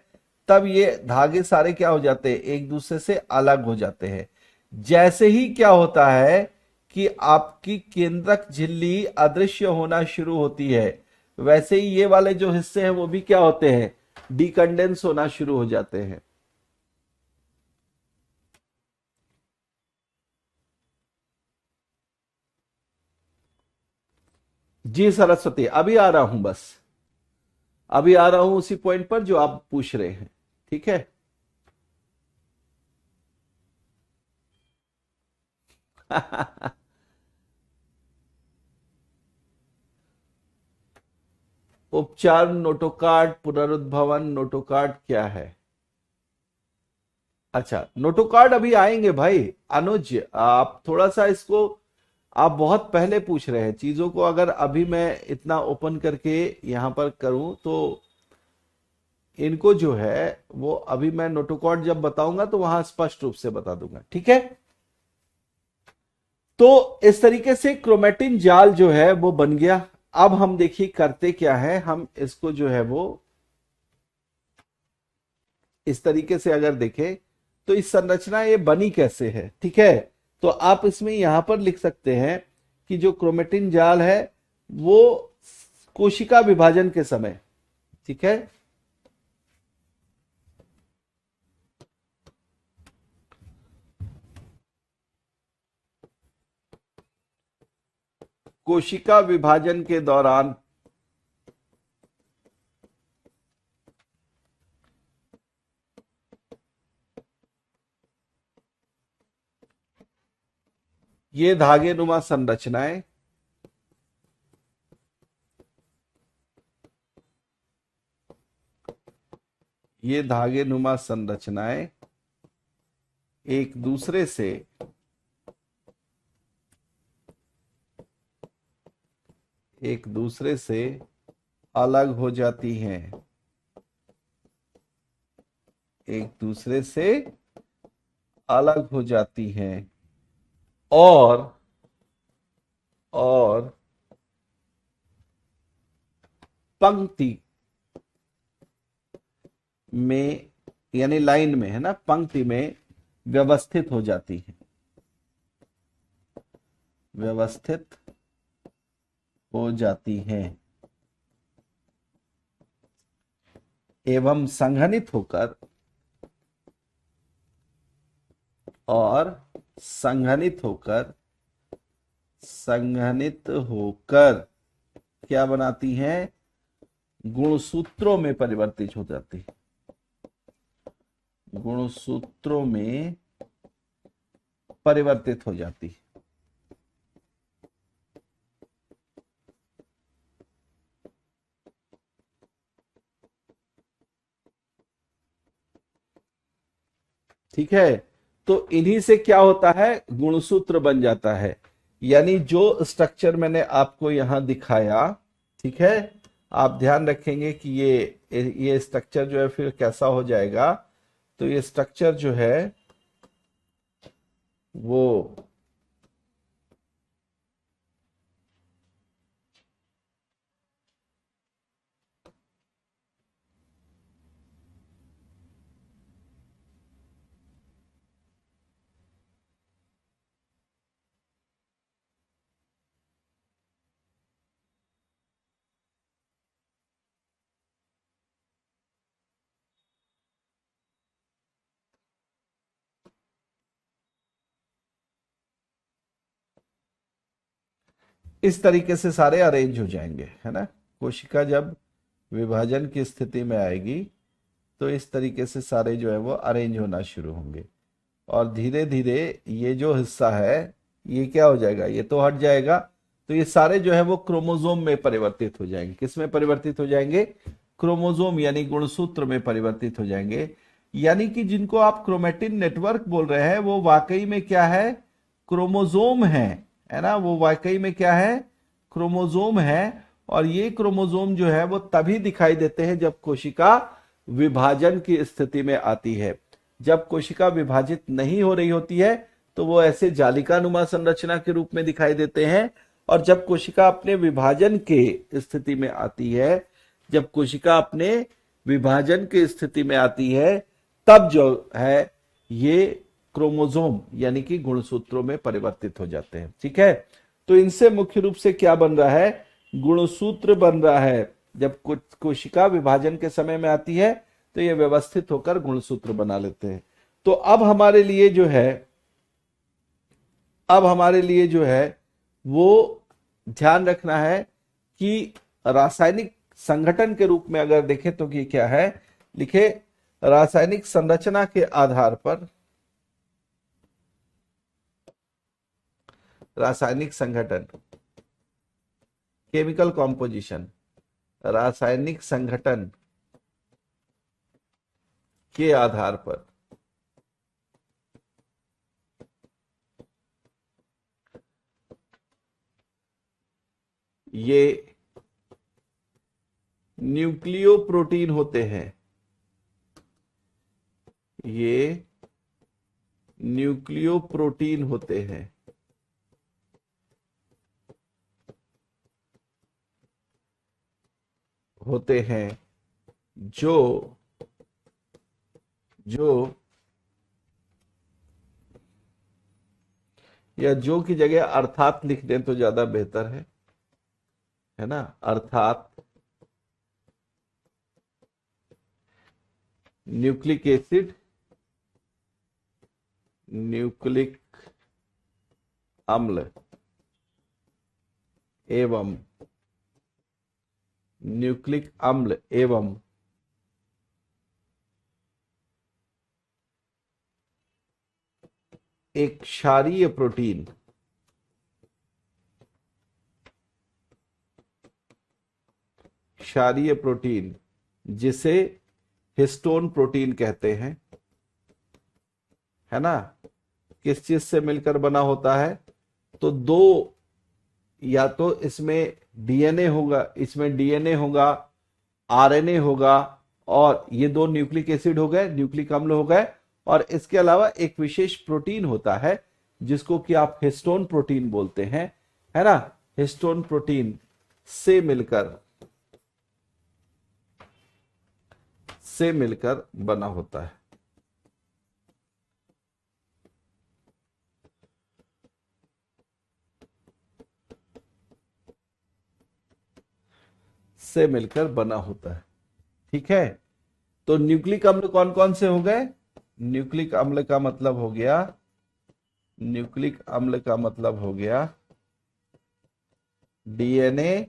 तब ये धागे सारे क्या हो जाते हैं? एक दूसरे से अलग हो जाते हैं। जैसे ही क्या होता है कि आपकी केंद्रक झिल्ली अदृश्य होना शुरू होती है, वैसे ही ये वाले जो हिस्से हैं वो भी क्या होते हैं? डिकंडेंस होना शुरू हो जाते हैं। जी सरस्वती, अभी आ रहा हूं, बस अभी आ रहा हूं उसी पॉइंट पर जो आप पूछ रहे हैं। ठीक है। उपचार नोटोकार्ड, पुनरुद्भवन नोटोकार्ड क्या है? अच्छा, नोटोकार्ड अभी आएंगे भाई। अनुज, आप थोड़ा सा इसको, आप बहुत पहले पूछ रहे हैं चीजों को। अगर अभी मैं इतना ओपन करके यहां पर करूं तो इनको जो है वो अभी मैं नोटोकॉर्ड जब बताऊंगा तो वहां स्पष्ट रूप से बता दूंगा। ठीक है। तो इस तरीके से क्रोमेटिन जाल जो है वो बन गया। अब हम देखिए करते क्या है, हम इसको जो है वो इस तरीके से अगर देखें तो इस संरचना ये बनी कैसे है। ठीक है। तो आप इसमें यहां पर लिख सकते हैं कि जो क्रोमेटिन जाल है वो कोशिका विभाजन के समय, ठीक है, कोशिका विभाजन के दौरान ये धागे नुमा संरचनाएं ये धागे नुमा संरचनाएं एक दूसरे से एक दूसरे से अलग हो जाती हैं, एक दूसरे से अलग हो जाती हैं और और पंक्ति में, यानी लाइन में है ना, पंक्ति में व्यवस्थित हो जाती है, व्यवस्थित हो जाती हैं एवं संघनित होकर और संघनित होकर संघनित होकर क्या बनाती हैं? गुणसूत्रों में परिवर्तित हो जाती है, गुणसूत्रों में परिवर्तित हो जाती है। ठीक है। तो इन्हीं से क्या होता है, गुणसूत्र बन जाता है। यानी जो स्ट्रक्चर मैंने आपको यहां दिखाया, ठीक है, आप ध्यान रखेंगे कि ये स्ट्रक्चर जो है फिर कैसा हो जाएगा। तो ये स्ट्रक्चर जो है वो इस तरीके से सारे अरेंज हो जाएंगे, है ना। कोशिका जब विभाजन की स्थिति में आएगी तो इस तरीके से सारे जो है वो अरेंज होना शुरू होंगे। और धीरे धीरे ये जो हिस्सा है ये क्या हो जाएगा, ये तो हट जाएगा। तो ये सारे जो है वो क्रोमोसोम में परिवर्तित हो जाएंगे। किस में परिवर्तित हो जाएंगे, क्रोमोसोम यानी गुणसूत्र में परिवर्तित हो जाएंगे। यानी कि जिनको आप क्रोमेटिन नेटवर्क बोल रहे हैं वो वाकई में क्या है, क्रोमोसोम है ना। वो वाकई में क्या है, क्रोमोसोम है। और ये क्रोमोसोम जो है वो तभी दिखाई देते हैं जब कोशिका विभाजन की स्थिति में आती है। जब कोशिका विभाजित नहीं हो रही होती है तो वो ऐसे जालिकानुमा संरचना के रूप में दिखाई देते हैं। और जब कोशिका अपने विभाजन के स्थिति में आती है, जब कोशिका अपने विभाजन की स्थिति में आती है, तब जो है ये क्रोमोसोम यानी कि गुणसूत्रों में परिवर्तित हो जाते हैं। ठीक है। तो इनसे मुख्य रूप से क्या बन रहा है, गुणसूत्र बन रहा है। जब कोशिका विभाजन के समय में आती है तो ये व्यवस्थित होकर गुणसूत्र बना लेते हैं। तो अब हमारे लिए जो है, वो ध्यान रखना है कि रासायनिक संगठन के रूप में अगर देखें तो ये क्या है, लिखे रासायनिक संरचना के आधार पर, रासायनिक संगठन, केमिकल कॉम्पोजिशन, रासायनिक संगठन के आधार पर ये न्यूक्लियो प्रोटीन होते हैं। ये न्यूक्लियो प्रोटीन होते हैं। जो जो या जो की जगह अर्थात लिख दें तो ज्यादा बेहतर है ना। अर्थात न्यूक्लिक एसिड, न्यूक्लिक अम्ल एवं न्यूक्लिक अम्ल एवं एक क्षारीय प्रोटीन, क्षारीय प्रोटीन जिसे हिस्टोन प्रोटीन कहते हैं, है ना। किस चीज से मिलकर बना होता है, तो दो, या तो इसमें डीएनए होगा, इसमें डीएनए होगा, आरएनए होगा, और ये दो न्यूक्लिक एसिड हो गए, न्यूक्लिक अम्ल हो गए। और इसके अलावा एक विशेष प्रोटीन होता है जिसको कि आप हिस्टोन प्रोटीन बोलते हैं, है ना। हिस्टोन प्रोटीन से मिलकर बना होता है। से मिलकर बना होता है। ठीक है। तो न्यूक्लिक अम्ल कौन कौन से हो गए, न्यूक्लिक अम्ल का मतलब हो गया, न्यूक्लिक अम्ल का मतलब हो गया डीएनए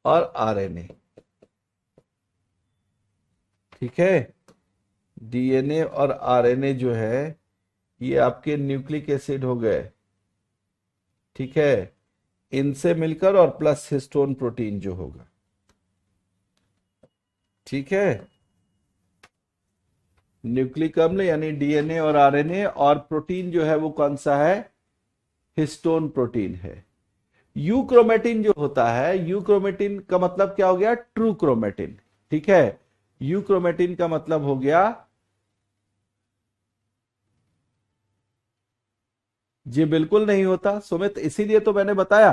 और आरएनए। ठीक है। डीएनए और आरएनए जो है ये आपके न्यूक्लिक एसिड हो गए। ठीक है। इनसे मिलकर और प्लस हिस्टोन प्रोटीन जो होगा। ठीक है। न्यूक्लिक अम्ल यानी डीएनए और आरएनए, और प्रोटीन जो है वो कौन सा है? हिस्टोन प्रोटीन है। यूक्रोमेटिन जो होता है, यूक्रोमेटिन का मतलब क्या हो गया? True chromatin. ठीक है, यूक्रोमेटिन का मतलब हो गया, जी बिल्कुल नहीं होता सुमित, इसीलिए तो मैंने बताया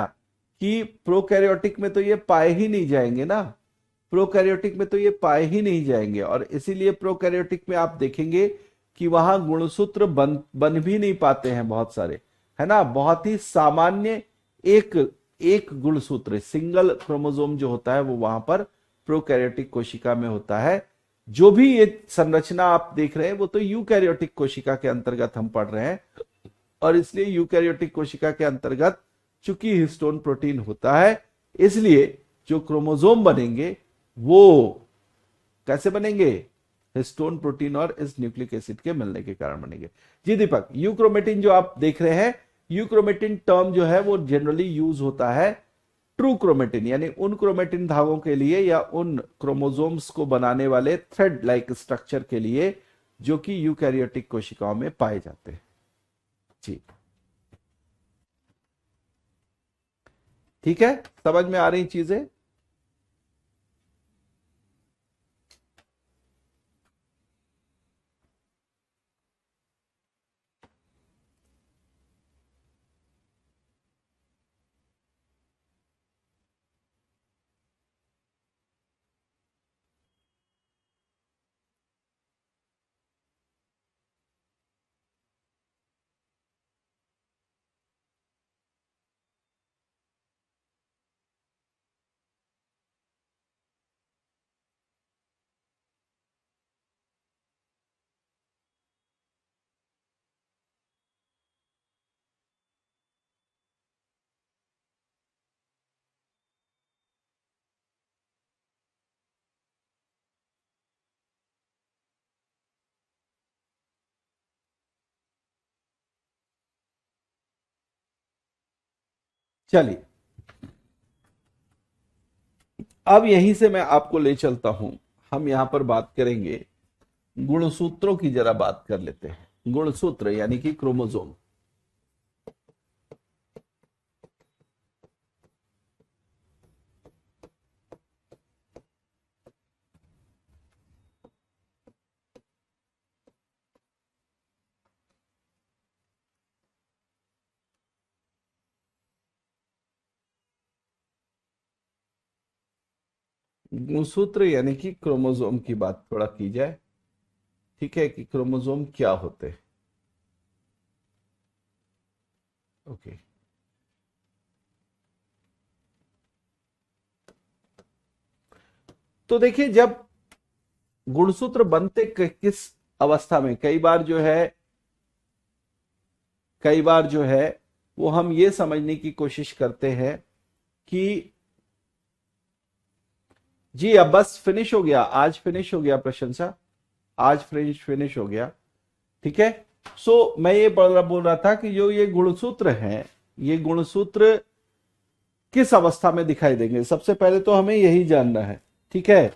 कि प्रोकैरियोटिक में तो ये पाए ही नहीं जाएंगे ना, प्रोकैरियोटिक में तो ये पाए ही नहीं जाएंगे, और इसीलिए प्रोकैरियोटिक में आप देखेंगे कि वहां गुणसूत्र बन भी नहीं पाते हैं बहुत सारे, है ना। बहुत ही सामान्य एक एक गुणसूत्र, सिंगल क्रोमोसोम जो होता है वो वहां पर प्रोकैरियोटिक कोशिका में होता है। जो भी ये संरचना आप देख रहे हैं वो तो यूकैरियोटिक कोशिका के अंतर्गत हम पढ़ रहे हैं, और इसलिए यूकैरियोटिक कोशिका के अंतर्गत चूंकि हिस्टोन प्रोटीन होता है, इसलिए जो क्रोमोसोम बनेंगे वो कैसे बनेंगे? हिस्टोन प्रोटीन और इस न्यूक्लिक एसिड के मिलने के कारण बनेंगे। जी दीपक, यूक्रोमेटिन जो आप देख रहे हैं, यूक्रोमेटिन टर्म जो है वो जनरली यूज होता है ट्रू क्रोमेटिन यानी उन क्रोमेटिन धागों के लिए या उन क्रोमोसोम्स को बनाने वाले थ्रेड लाइक स्ट्रक्चर के लिए जो कि यूकैरियोटिक कोशिकाओं में पाए जाते हैं। जी ठीक है, समझ में आ रही चीजें? चलिए, अब यहीं से मैं आपको ले चलता हूं, हम यहां पर बात करेंगे गुणसूत्रों की, जरा बात कर लेते हैं। गुणसूत्र यानी कि क्रोमोसोम। गुणसूत्र यानी कि क्रोमोसोम की बात थोड़ा की जाए, ठीक है, कि क्रोमोसोम क्या होते हैं। ओके, तो देखिए, जब गुणसूत्र बनते किस अवस्था में, कई बार जो है वो हम ये समझने की कोशिश करते हैं कि जी अब बस फिनिश हो गया, आज फिनिश हो गया प्रशंसा, आज फिनिश फिनिश हो गया। ठीक है, मैं ये बोल रहा था कि जो ये गुणसूत्र हैं, ये गुणसूत्र किस अवस्था में दिखाई देंगे, सबसे पहले तो हमें यही जानना है। ठीक है,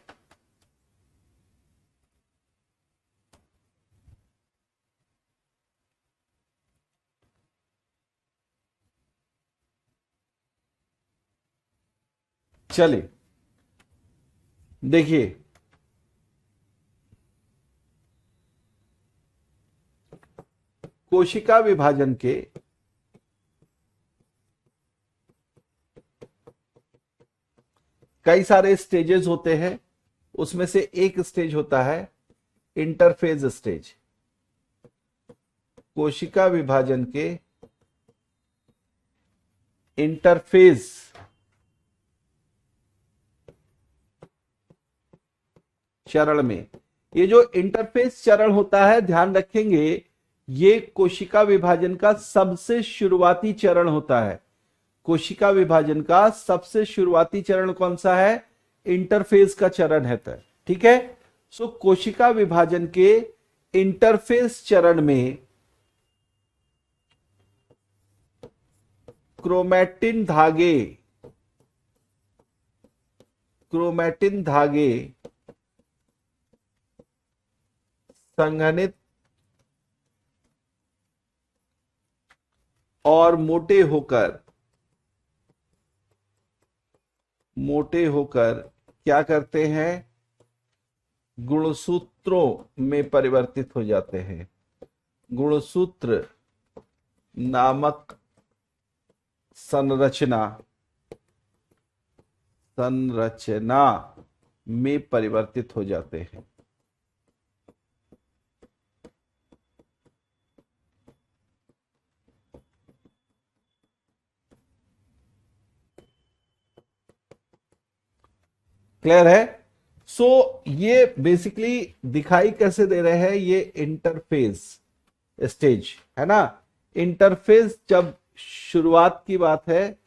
चलिए देखिए, कोशिका विभाजन के कई सारे स्टेजेस होते हैं, उसमें से एक स्टेज होता है इंटरफेज स्टेज। कोशिका विभाजन के इंटरफेज चरण में, ये जो इंटरफेस चरण होता है, ध्यान रखेंगे, ये कोशिका विभाजन का सबसे शुरुआती चरण होता है। कोशिका विभाजन का सबसे शुरुआती चरण कौन सा है? इंटरफेज का चरण है। ठीक है, कोशिका विभाजन के इंटरफेस चरण में क्रोमैटिन धागे, क्रोमैटिन धागे संघनित और मोटे होकर क्या करते हैं, गुणसूत्रों में परिवर्तित हो जाते हैं। गुणसूत्र नामक संरचना में परिवर्तित हो जाते हैं। क्लियर है? ये बेसिकली दिखाई कैसे दे रहे हैं, ये इंटरफेस स्टेज है ना। इंटरफेस जब शुरुआत की बात है,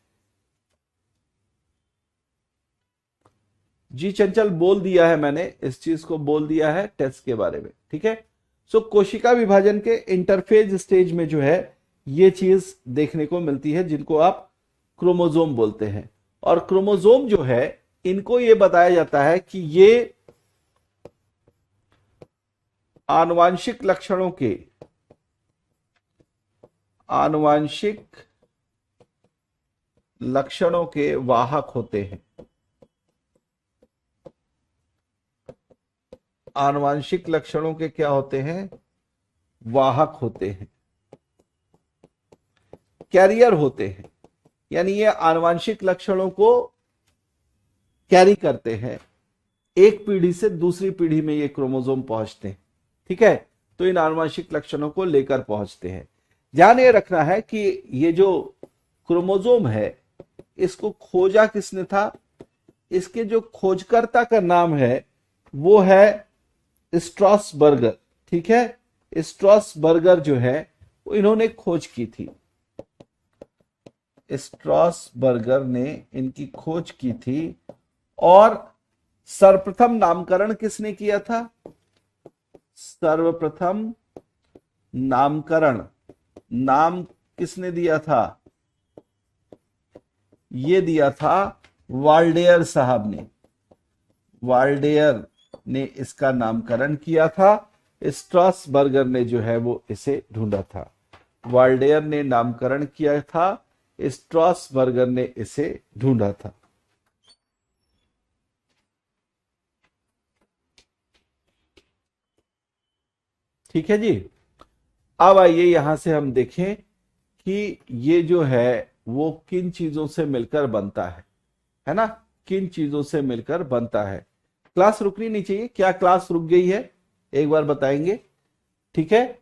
जी चंचल बोल दिया है मैंने, इस चीज को बोल दिया है टेस्ट के बारे में, ठीक है। कोशिका विभाजन के इंटरफेज स्टेज में जो है ये चीज देखने को मिलती है, जिनको आप क्रोमोजोम बोलते हैं। और क्रोमोजोम जो है, इनको ये बताया जाता है कि ये आनुवांशिक लक्षणों के वाहक होते हैं। आनुवांशिक लक्षणों के क्या होते हैं, वाहक होते हैं, कैरियर होते हैं। यानी ये आनुवांशिक लक्षणों को कैरी करते हैं, एक पीढ़ी से दूसरी पीढ़ी में ये क्रोमोसोम पहुंचते हैं, ठीक है। तो इन आनुवांशिक लक्षणों को लेकर पहुंचते हैं। ध्यान ये रखना है कि ये जो क्रोमोसोम है, इसको खोजा किसने था, इसके जो खोजकर्ता का नाम है वो है स्ट्रॉसबर्गर, ठीक है। स्ट्रॉसबर्गर जो है वो इन्होंने खोज की थी। स्ट्रॉसबर्गर ने इनकी खोज की थी। और सर्वप्रथम नामकरण किसने किया था, सर्वप्रथम नामकरण नाम किसने दिया था, ये दिया था वाल्डेयर साहब ने। वाल्डेयर ने इसका नामकरण किया था, स्ट्रॉसबर्गर ने जो है वो इसे ढूंढा था। वाल्डेयर ने नामकरण किया था, स्ट्रॉसबर्गर ने इसे ढूंढा था। ठीक है जी। अब आइए यहां से हम देखें कि ये जो है वो किन चीजों से मिलकर बनता है ना, किन चीजों से मिलकर बनता है। क्लास रुकनी नहीं चाहिए, क्या क्लास रुक गई है एक बार बताएंगे, ठीक है।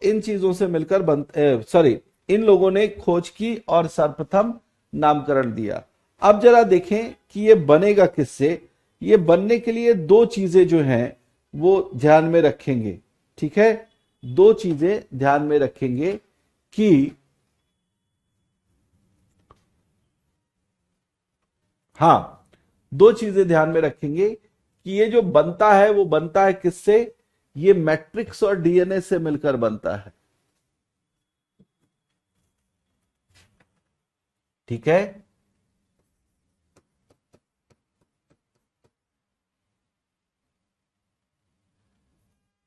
इन चीजों से मिलकर इन लोगों ने खोज की और सर्वप्रथम नामकरण दिया। अब जरा देखें कि ये बनेगा किससे। ये बनने के लिए दो चीजें जो हैं वो ध्यान में रखेंगे, ठीक है। दो चीजें ध्यान में रखेंगे कि हां, दो चीजें ध्यान में रखेंगे कि ये जो बनता है वो बनता है किससे, ये मैट्रिक्स और डीएनए से मिलकर बनता है, ठीक है।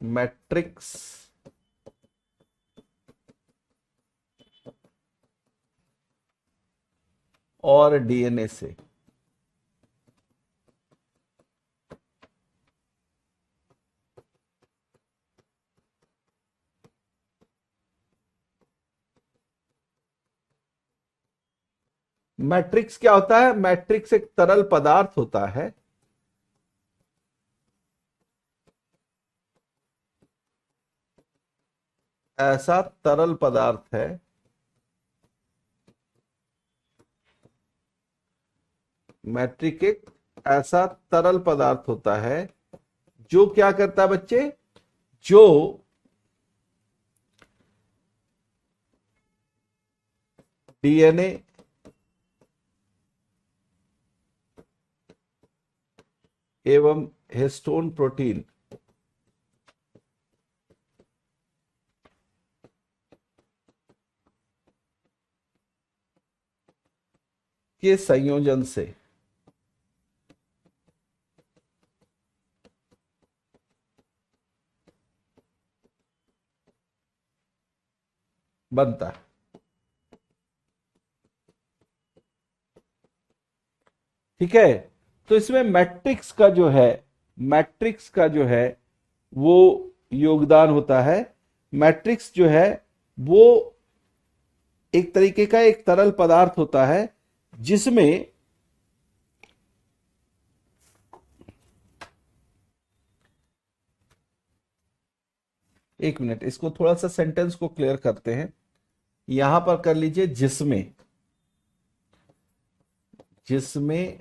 मैट्रिक्स और डीएनए से। मैट्रिक्स क्या होता है, मैट्रिक्स एक तरल पदार्थ होता है। ऐसा तरल पदार्थ है, मैट्रिक एक ऐसा तरल पदार्थ होता है जो क्या करता है बच्चे, जो डीएनए एवं हिस्टोन प्रोटीन के संयोजन से बनता है। ठीक है, तो इसमें मैट्रिक्स का जो है, मैट्रिक्स का जो है वो योगदान होता है। मैट्रिक्स जो है वो एक तरीके का एक तरल पदार्थ होता है जिसमें एक मिनट, इसको थोड़ा सा सेंटेंस को क्लियर करते हैं। यहां पर कर लीजिए जिसमें, जिसमें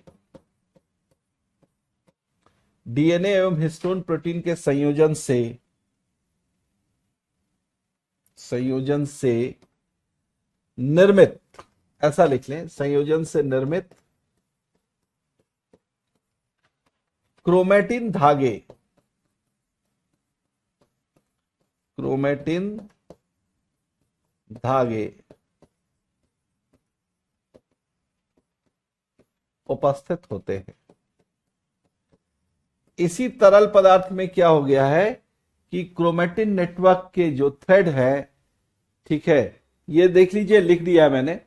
डीएनए एवं हिस्टोन प्रोटीन के संयोजन से निर्मित, ऐसा लिख लें, संयोजन से निर्मित क्रोमैटिन धागे, क्रोमैटिन धागे उपस्थित होते हैं। इसी तरल पदार्थ में क्या हो गया है कि क्रोमैटिन नेटवर्क के जो थ्रेड है, ठीक है, ये देख लीजिए, लिख दिया मैंने।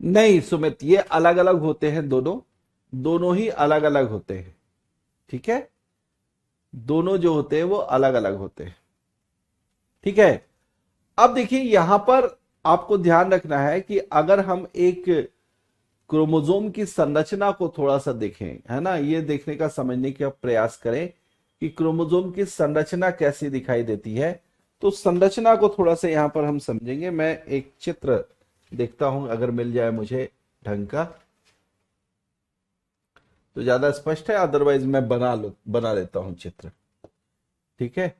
नहीं सुमित, ये अलग अलग होते हैं दोनों, दोनों ही अलग अलग होते हैं। ठीक है, दोनों जो होते हैं वो अलग अलग होते हैं। ठीक है, अब देखिए यहां पर आपको ध्यान रखना है कि अगर हम एक क्रोमोसोम की संरचना को थोड़ा सा देखें, है ना, ये देखने का, समझने का प्रयास करें कि क्रोमोसोम की संरचना कैसी दिखाई देती है, तो संरचना को थोड़ा सा यहां पर हम समझेंगे। मैं एक चित्र देखता हूं, अगर मिल जाए मुझे ढंग का तो ज्यादा स्पष्ट है, अदरवाइज मैं बना लेता हूं चित्र। ठीक है,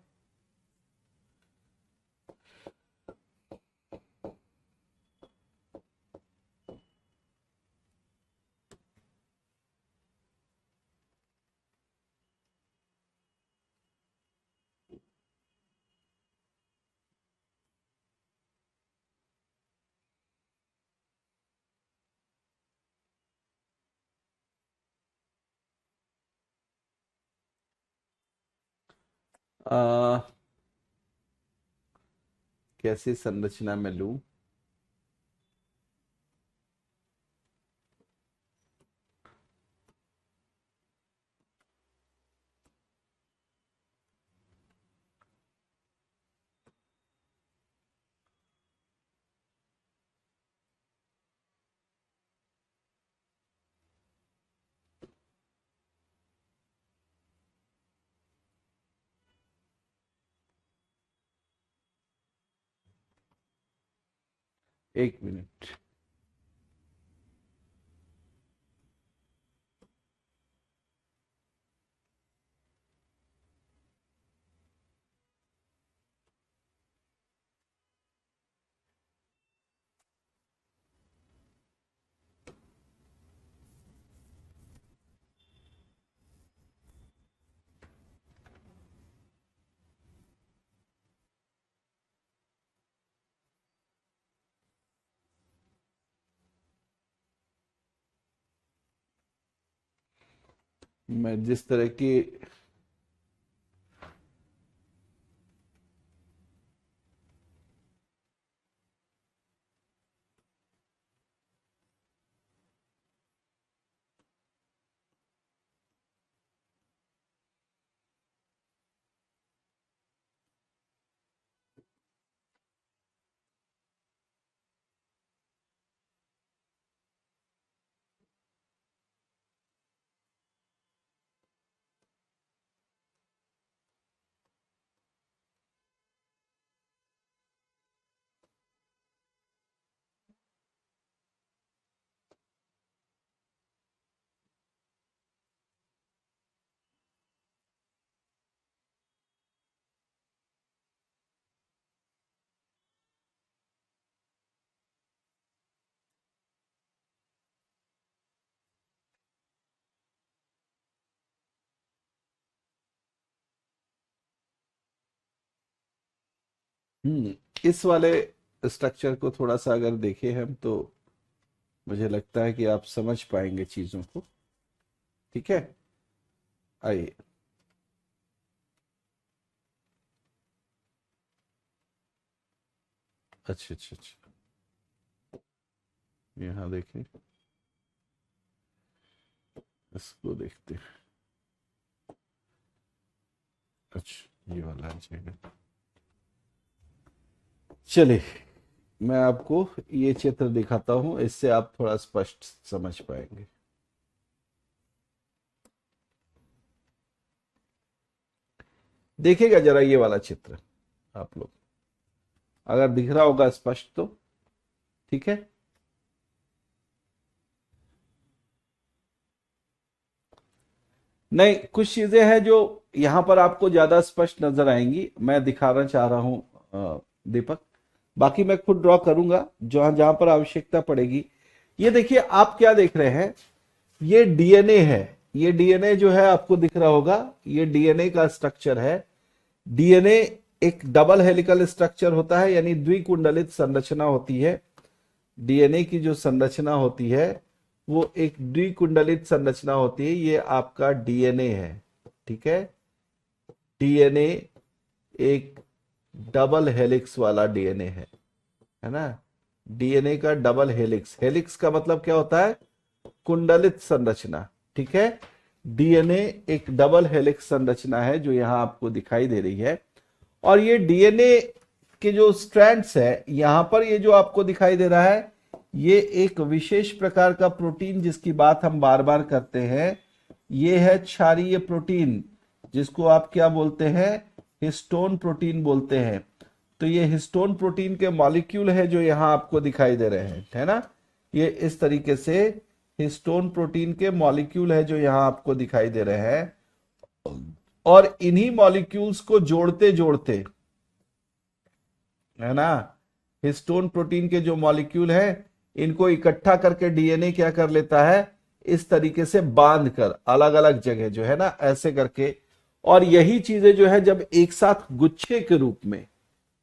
आ, कैसी संरचना में लूं? एक मिनट। मैं जिस तरह की, इस वाले स्ट्रक्चर को थोड़ा सा अगर देखें हम तो मुझे लगता है कि आप समझ पाएंगे चीजों को। ठीक है, आइए। अच्छा अच्छा अच्छा, यहाँ देखें, इसको देखते हैं। अच्छा, ये वाला आ जाएगा। चलिए, मैं आपको ये चित्र दिखाता हूं, इससे आप थोड़ा स्पष्ट समझ पाएंगे। देखिएगा जरा ये वाला चित्र आप लोग, अगर दिख रहा होगा स्पष्ट तो ठीक है। नहीं, कुछ चीजें हैं जो यहां पर आपको ज्यादा स्पष्ट नजर आएंगी, मैं दिखाना चाह रहा हूं दीपक। बाकी मैं खुद ड्रॉ करूंगा जहां जहां पर आवश्यकता पड़ेगी। ये देखिए, आप क्या देख रहे हैं, ये डीएनए है। ये डीएनए जो है आपको दिख रहा होगा, ये डीएनए का स्ट्रक्चर है। डीएनए एक डबल हेलिकल स्ट्रक्चर होता है, यानी द्विकुंडलित संरचना होती है। डीएनए की जो संरचना होती है वो एक द्विकुंडलित संरचना होती है। ये आपका डीएनए है, ठीक है। डीएनए एक डबल हेलिक्स वाला डीएनए है ना। डीएनए का डबल हेलिक्स, हेलिक्स का मतलब क्या होता है, कुंडलित संरचना, ठीक है। डीएनए एक डबल हेलिक्स संरचना है जो यहां आपको दिखाई दे रही है। और ये डीएनए के जो स्ट्रैंड्स है, यहां पर ये जो आपको दिखाई दे रहा है, ये एक विशेष प्रकार का प्रोटीन जिसकी बात हम बार बार करते हैं, ये है क्षारीय प्रोटीन, जिसको आप क्या बोलते हैं, हिस्टोन प्रोटीन बोलते हैं। तो ये हिस्टोन प्रोटीन के मॉलिक्यूल है जो यहां आपको दिखाई दे रहे हैं, है ना। ये इस तरीके से हिस्टोन प्रोटीन के मॉलिक्यूल है जो यहां आपको दिखाई दे रहे हैं। और इन्हीं मॉलिक्यूल्स को जोड़ते जोड़ते, है ना, हिस्टोन प्रोटीन के जो मॉलिक्यूल है, इनको इकट्ठा करके डीएनए क्या कर लेता है, इस तरीके से बांध कर अलग अलग जगह जो है ना, ऐसे करके। और यही चीजें जो है जब एक साथ गुच्छे के रूप में,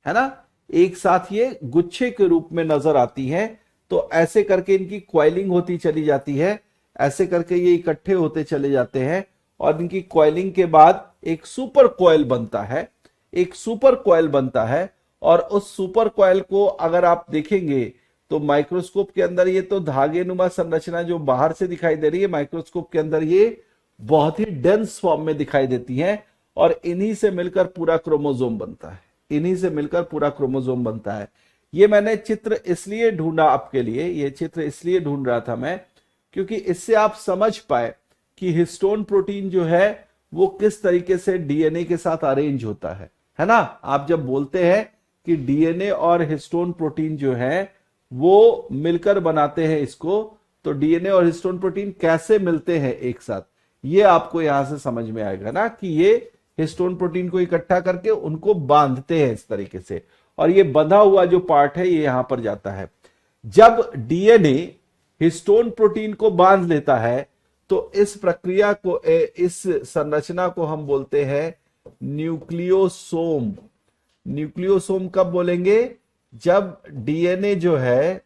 है ना, एक साथ ये गुच्छे के रूप में नजर आती हैं, तो ऐसे करके इनकी क्वाइलिंग होती चली जाती है। ऐसे करके ये इकट्ठे होते चले जाते हैं और इनकी क्वाइलिंग के बाद एक सुपर कॉइल बनता है। एक सुपर कॉइल बनता है। और उस सुपर कॉइल को अगर आप देखेंगे तो माइक्रोस्कोप के अंदर ये तो धागे नुमा संरचना जो बाहर से दिखाई दे रही है, माइक्रोस्कोप के अंदर ये बहुत ही डेंस फॉर्म में दिखाई देती है। और इन्हीं से मिलकर पूरा क्रोमोजोम बनता है। इन्हीं से मिलकर पूरा क्रोमोजोम बनता है। ये मैंने चित्र इसलिए ढूंढा आपके लिए, ये चित्र इसलिए ढूंढ रहा था मैं, क्योंकि इससे आप समझ पाए कि हिस्टोन प्रोटीन जो है वो किस तरीके से डीएनए के साथ अरेंज होता है ना। आप जब बोलते हैं कि डीएनए और हिस्टोन प्रोटीन जो है वो मिलकर बनाते हैं इसको, तो डीएनए और हिस्टोन प्रोटीन कैसे मिलते हैं एक साथ, ये आपको यहां से समझ में आएगा ना, कि ये हिस्टोन प्रोटीन को इकट्ठा करके उनको बांधते हैं इस तरीके से। और ये बंधा हुआ जो पार्ट है ये यहां पर जाता है। जब डीएनए हिस्टोन प्रोटीन को बांध लेता है तो इस प्रक्रिया को, इस संरचना को हम बोलते हैं न्यूक्लियोसोम। न्यूक्लियोसोम कब बोलेंगे, जब डीएनए जो है,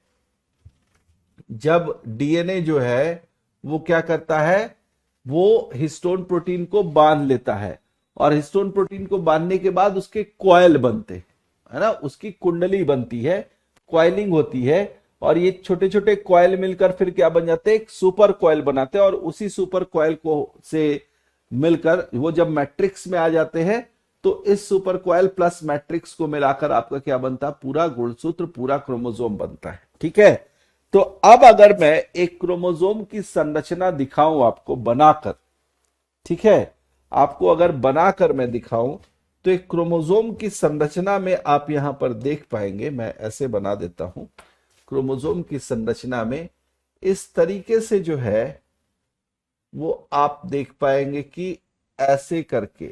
जब डीएनए जो है वो क्या करता है, वो हिस्टोन प्रोटीन को बांध लेता है। और हिस्टोन प्रोटीन को बांधने के बाद उसके कॉइल बनते, है ना, उसकी कुंडली बनती है, कॉइलिंग होती है। और ये छोटे छोटे कॉइल मिलकर फिर क्या बन जाते हैं, एक सुपर कॉइल बनाते हैं। और उसी सुपर कॉइल को से मिलकर वो जब मैट्रिक्स में आ जाते हैं, तो इस सुपर कॉइल प्लस मैट्रिक्स को मिलाकर आपका क्या बनता है, पूरा गुणसूत्र, पूरा क्रोमोसोम बनता है, ठीक है। तो अब अगर मैं एक क्रोमोसोम की संरचना दिखाऊं आपको बनाकर, ठीक है, आपको अगर बनाकर मैं दिखाऊं, तो एक क्रोमोसोम की संरचना में आप यहां पर देख पाएंगे, मैं ऐसे बना देता हूं। क्रोमोसोम की संरचना में इस तरीके से जो है वो आप देख पाएंगे कि ऐसे करके,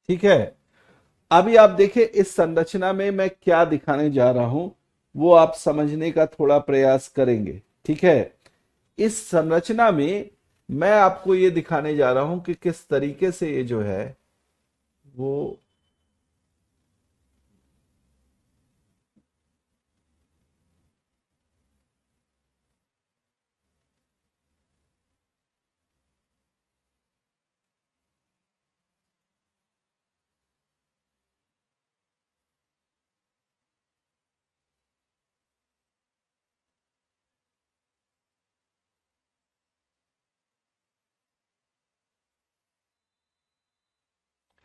ठीक है। अभी आप देखिए इस संरचना में मैं क्या दिखाने जा रहा हूं, वो आप समझने का थोड़ा प्रयास करेंगे। ठीक है। इस संरचना में मैं आपको ये दिखाने जा रहा हूं कि किस तरीके से ये जो है वो,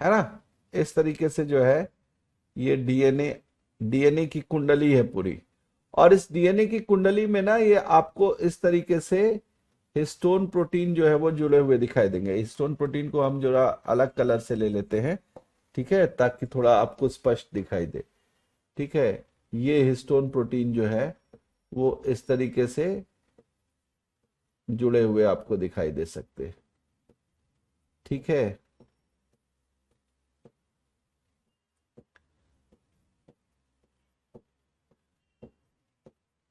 है ना, इस तरीके से जो है ये डीएनए, डीएनए की कुंडली है पूरी। और इस डीएनए की कुंडली में ना ये आपको इस तरीके से हिस्टोन प्रोटीन जो है वो जुड़े हुए दिखाई देंगे। हिस्टोन प्रोटीन को हम जरा अलग कलर से ले लेते हैं, ठीक है, ताकि थोड़ा आपको स्पष्ट दिखाई दे। ठीक है। ये हिस्टोन प्रोटीन जो है वो इस तरीके से जुड़े हुए आपको दिखाई दे सकते हैं। ठीक है।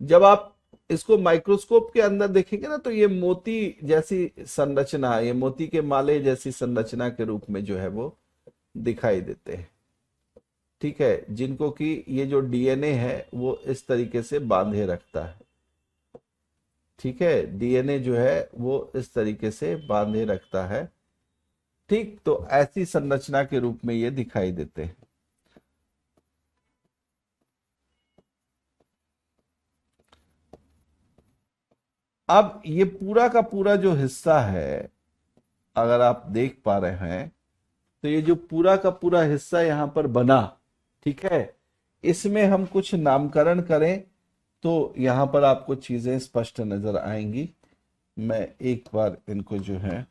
जब आप इसको माइक्रोस्कोप के अंदर देखेंगे ना तो ये मोती जैसी संरचना है, ये मोती के माले जैसी संरचना के रूप में जो है वो दिखाई देते हैं। ठीक है। जिनको कि ये जो डीएनए है वो इस तरीके से बांधे रखता है। ठीक है। डीएनए जो है वो इस तरीके से बांधे रखता है। ठीक, तो ऐसी संरचना के रूप में ये दिखाई देते हैं। अब ये पूरा का पूरा जो हिस्सा है, अगर आप देख पा रहे हैं, तो ये जो पूरा का पूरा हिस्सा यहां पर बना, ठीक है, इसमें हम कुछ नामकरण करें तो यहां पर आपको चीजें स्पष्ट नजर आएंगी। मैं एक बार इनको जो है,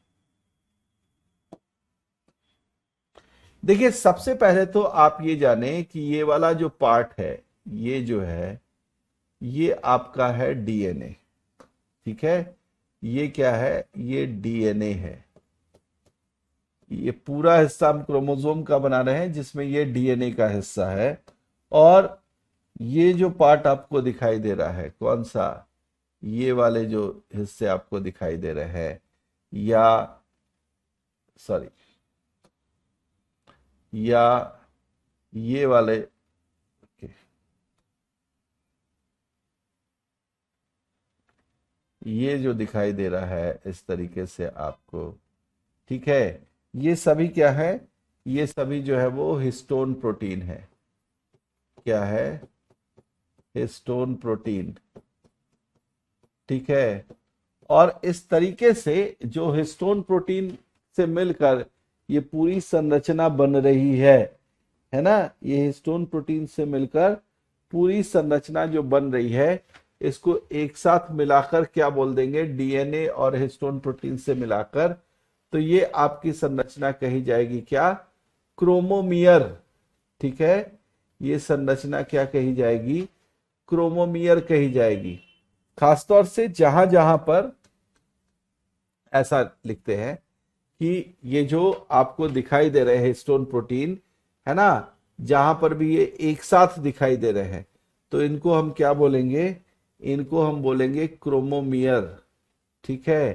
देखिए सबसे पहले तो आप ये जाने कि ये वाला जो पार्ट है, ये जो है ये आपका है डीएनए। ठीक है। ये क्या है, ये डीएनए है। ये पूरा हिस्सा हम क्रोमोसोम का बना रहे हैं जिसमें ये डीएनए का हिस्सा है। और ये जो पार्ट आपको दिखाई दे रहा है, कौन सा, ये वाले जो हिस्से आपको दिखाई दे रहे हैं, या सॉरी, या ये वाले, ये जो दिखाई दे रहा है इस तरीके से आपको, ठीक है, ये सभी क्या है, ये सभी जो है वो हिस्टोन प्रोटीन है। क्या है, हिस्टोन प्रोटीन। ठीक है। और इस तरीके से जो हिस्टोन प्रोटीन से मिलकर ये पूरी संरचना बन रही है ना, ये हिस्टोन प्रोटीन से मिलकर पूरी संरचना जो बन रही है, इसको एक साथ मिलाकर क्या बोल देंगे, डीएनए और हिस्टोन प्रोटीन से मिलाकर, तो ये आपकी संरचना कही जाएगी क्या, क्रोमोमियर। ठीक है। ये संरचना क्या कही जाएगी, क्रोमोमियर कही जाएगी। खासतौर से जहां जहां पर ऐसा लिखते हैं कि ये जो आपको दिखाई दे रहे हैं हिस्टोन प्रोटीन, है ना, जहां पर भी ये एक साथ दिखाई दे रहे हैं, तो इनको हम क्या बोलेंगे, इनको हम बोलेंगे क्रोमोमियर। ठीक है,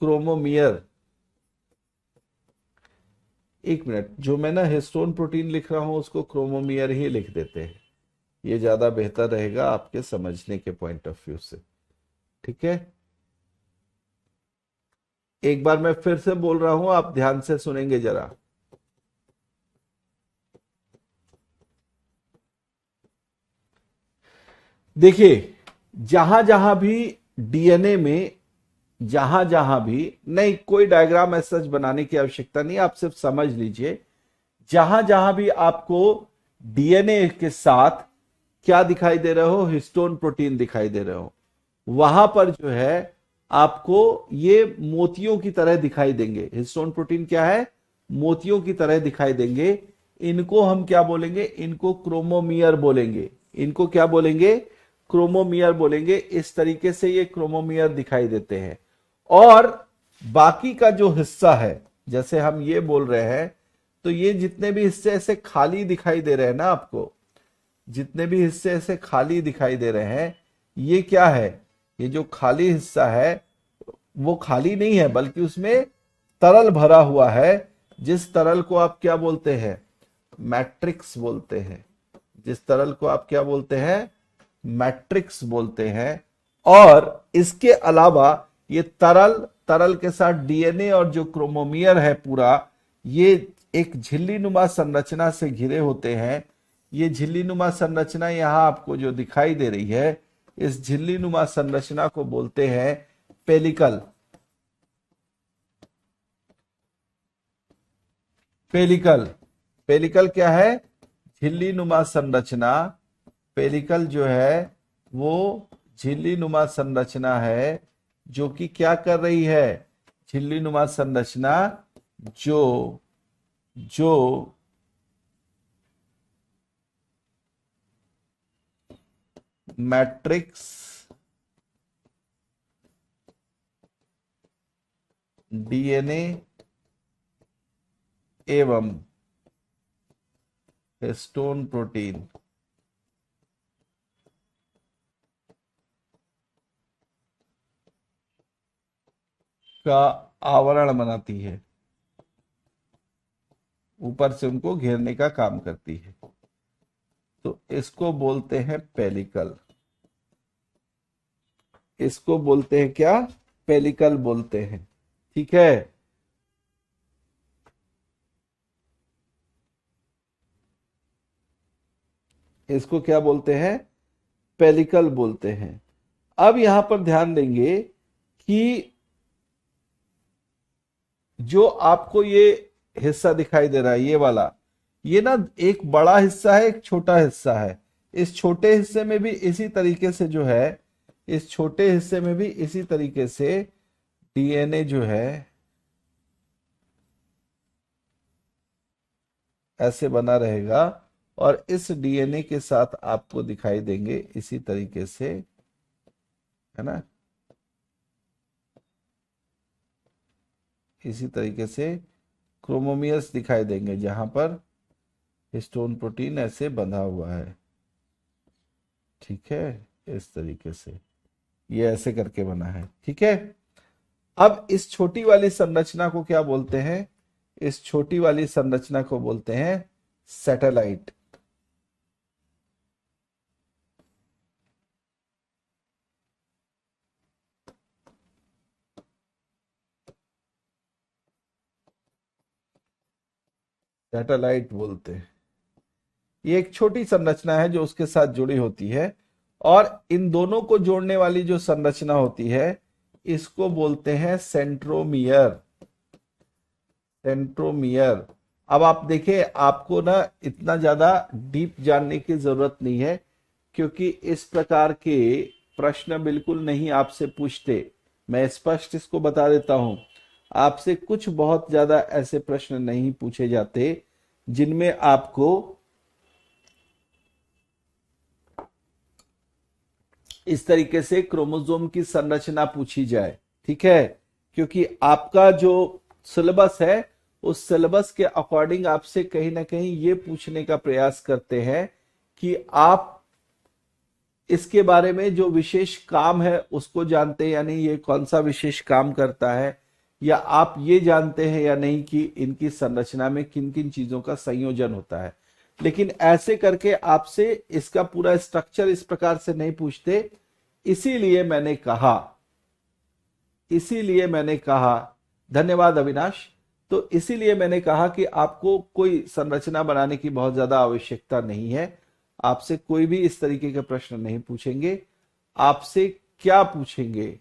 क्रोमोमियर। एक मिनट, जो मैं ना हिस्टोन प्रोटीन लिख रहा हूं उसको क्रोमोमियर ही लिख देते हैं, ये ज्यादा बेहतर रहेगा आपके समझने के पॉइंट ऑफ व्यू से। ठीक है। एक बार मैं फिर से बोल रहा हूं, आप ध्यान से सुनेंगे जरा। देखिए, जहां जहां भी डीएनए में, जहां जहां भी, नहीं कोई डायग्राम ऐसा सच बनाने की आवश्यकता नहीं, आप सिर्फ समझ लीजिए, जहां जहां भी आपको डीएनए के साथ क्या दिखाई दे रहे हो, हिस्टोन प्रोटीन दिखाई दे रहे हो, वहां पर जो है आपको ये मोतियों की तरह दिखाई देंगे। हिस्टोन प्रोटीन क्या है, मोतियों की तरह दिखाई देंगे। इनको हम क्या बोलेंगे, इनको क्रोमोमियर बोलेंगे। इनको क्या बोलेंगे, क्रोमोमियर बोलेंगे। इस तरीके से ये क्रोमोमियर दिखाई देते हैं। और बाकी का जो हिस्सा है, जैसे हम ये बोल रहे हैं तो ये जितने भी हिस्से ऐसे खाली दिखाई दे रहे हैं ना आपको, जितने भी हिस्से ऐसे खाली दिखाई दे रहे हैं, ये क्या है? ये जो खाली हिस्सा है वो खाली नहीं है, बल्कि उसमें तरल भरा हुआ है। जिस तरल को आप क्या बोलते हैं? मैट्रिक्स बोलते हैं। जिस तरल को आप क्या बोलते हैं? मैट्रिक्स बोलते हैं। और इसके अलावा ये तरल, तरल के साथ डीएनए और जो क्रोमोमियर है पूरा, ये एक झिल्ली नुमा संरचना से घिरे होते हैं। ये झिल्ली नुमा संरचना यहां आपको जो दिखाई दे रही है, इस झिल्ली नुमा संरचना को बोलते हैं पेलिकल। पेलिकल, पेलिकल क्या है? झिल्ली नुमा संरचना। पेलिकल जो है वो झिल्ली नुमा संरचना है, जो कि क्या कर रही है? झिल्ली नुमा संरचना जो जो मैट्रिक्स, डीएनए एवं हिस्टोन प्रोटीन का आवरण बनाती है, ऊपर से उनको घेरने का काम करती है। तो इसको बोलते हैं पेलिकल। इसको बोलते हैं क्या? पेलिकल बोलते हैं। ठीक है। इसको क्या बोलते हैं? पेलिकल बोलते हैं। अब यहां पर ध्यान देंगे कि जो आपको ये हिस्सा दिखाई दे रहा है, ये वाला, ये ना एक बड़ा हिस्सा है, एक छोटा हिस्सा है। इस छोटे हिस्से में भी इसी तरीके से जो है, इस छोटे हिस्से में भी इसी तरीके से डीएनए जो है ऐसे बना रहेगा, और इस डीएनए के साथ आपको दिखाई देंगे इसी तरीके से, है ना, इसी तरीके से क्रोमोमियर्स दिखाई देंगे, जहां पर हिस्टोन प्रोटीन ऐसे बंधा हुआ है। ठीक है, इस तरीके से ये ऐसे करके बना है। ठीक है। अब इस छोटी वाली संरचना को क्या बोलते हैं? इस छोटी वाली संरचना को बोलते हैं सैटेलाइट। सैटेलाइट बोलते हैं। ये एक छोटी संरचना है जो उसके साथ जुड़ी होती है, और इन दोनों को जोड़ने वाली जो संरचना होती है, इसको बोलते हैं सेंट्रोमियर। सेंट्रोमियर। अब आप देखिए, आपको ना इतना ज्यादा डीप जानने की जरूरत नहीं है, क्योंकि इस प्रकार के प्रश्न बिल्कुल नहीं आपसे पूछते। मैं स्पष्ट इसको बता देता हूं, आपसे कुछ बहुत ज्यादा ऐसे प्रश्न नहीं पूछे जाते जिनमें आपको इस तरीके से क्रोमोसोम की संरचना पूछी जाए। ठीक है। क्योंकि आपका जो सिलेबस है, उस सिलेबस के अकॉर्डिंग आपसे कहीं ना कहीं ये पूछने का प्रयास करते हैं कि आप इसके बारे में जो विशेष काम है उसको जानते हैं या नहीं, ये कौन सा विशेष काम करता है, या आप ये जानते हैं या नहीं कि इनकी संरचना में किन किन चीजों का संयोजन होता है। लेकिन ऐसे करके आपसे इसका पूरा स्ट्रक्चर इस प्रकार से नहीं पूछते। इसीलिए मैंने कहा, इसीलिए मैंने कहा, धन्यवाद अविनाश। तो इसीलिए मैंने कहा कि आपको कोई संरचना बनाने की बहुत ज्यादा आवश्यकता नहीं है। आपसे कोई भी इस तरीके के प्रश्न नहीं पूछेंगे। आपसे क्या पूछेंगे?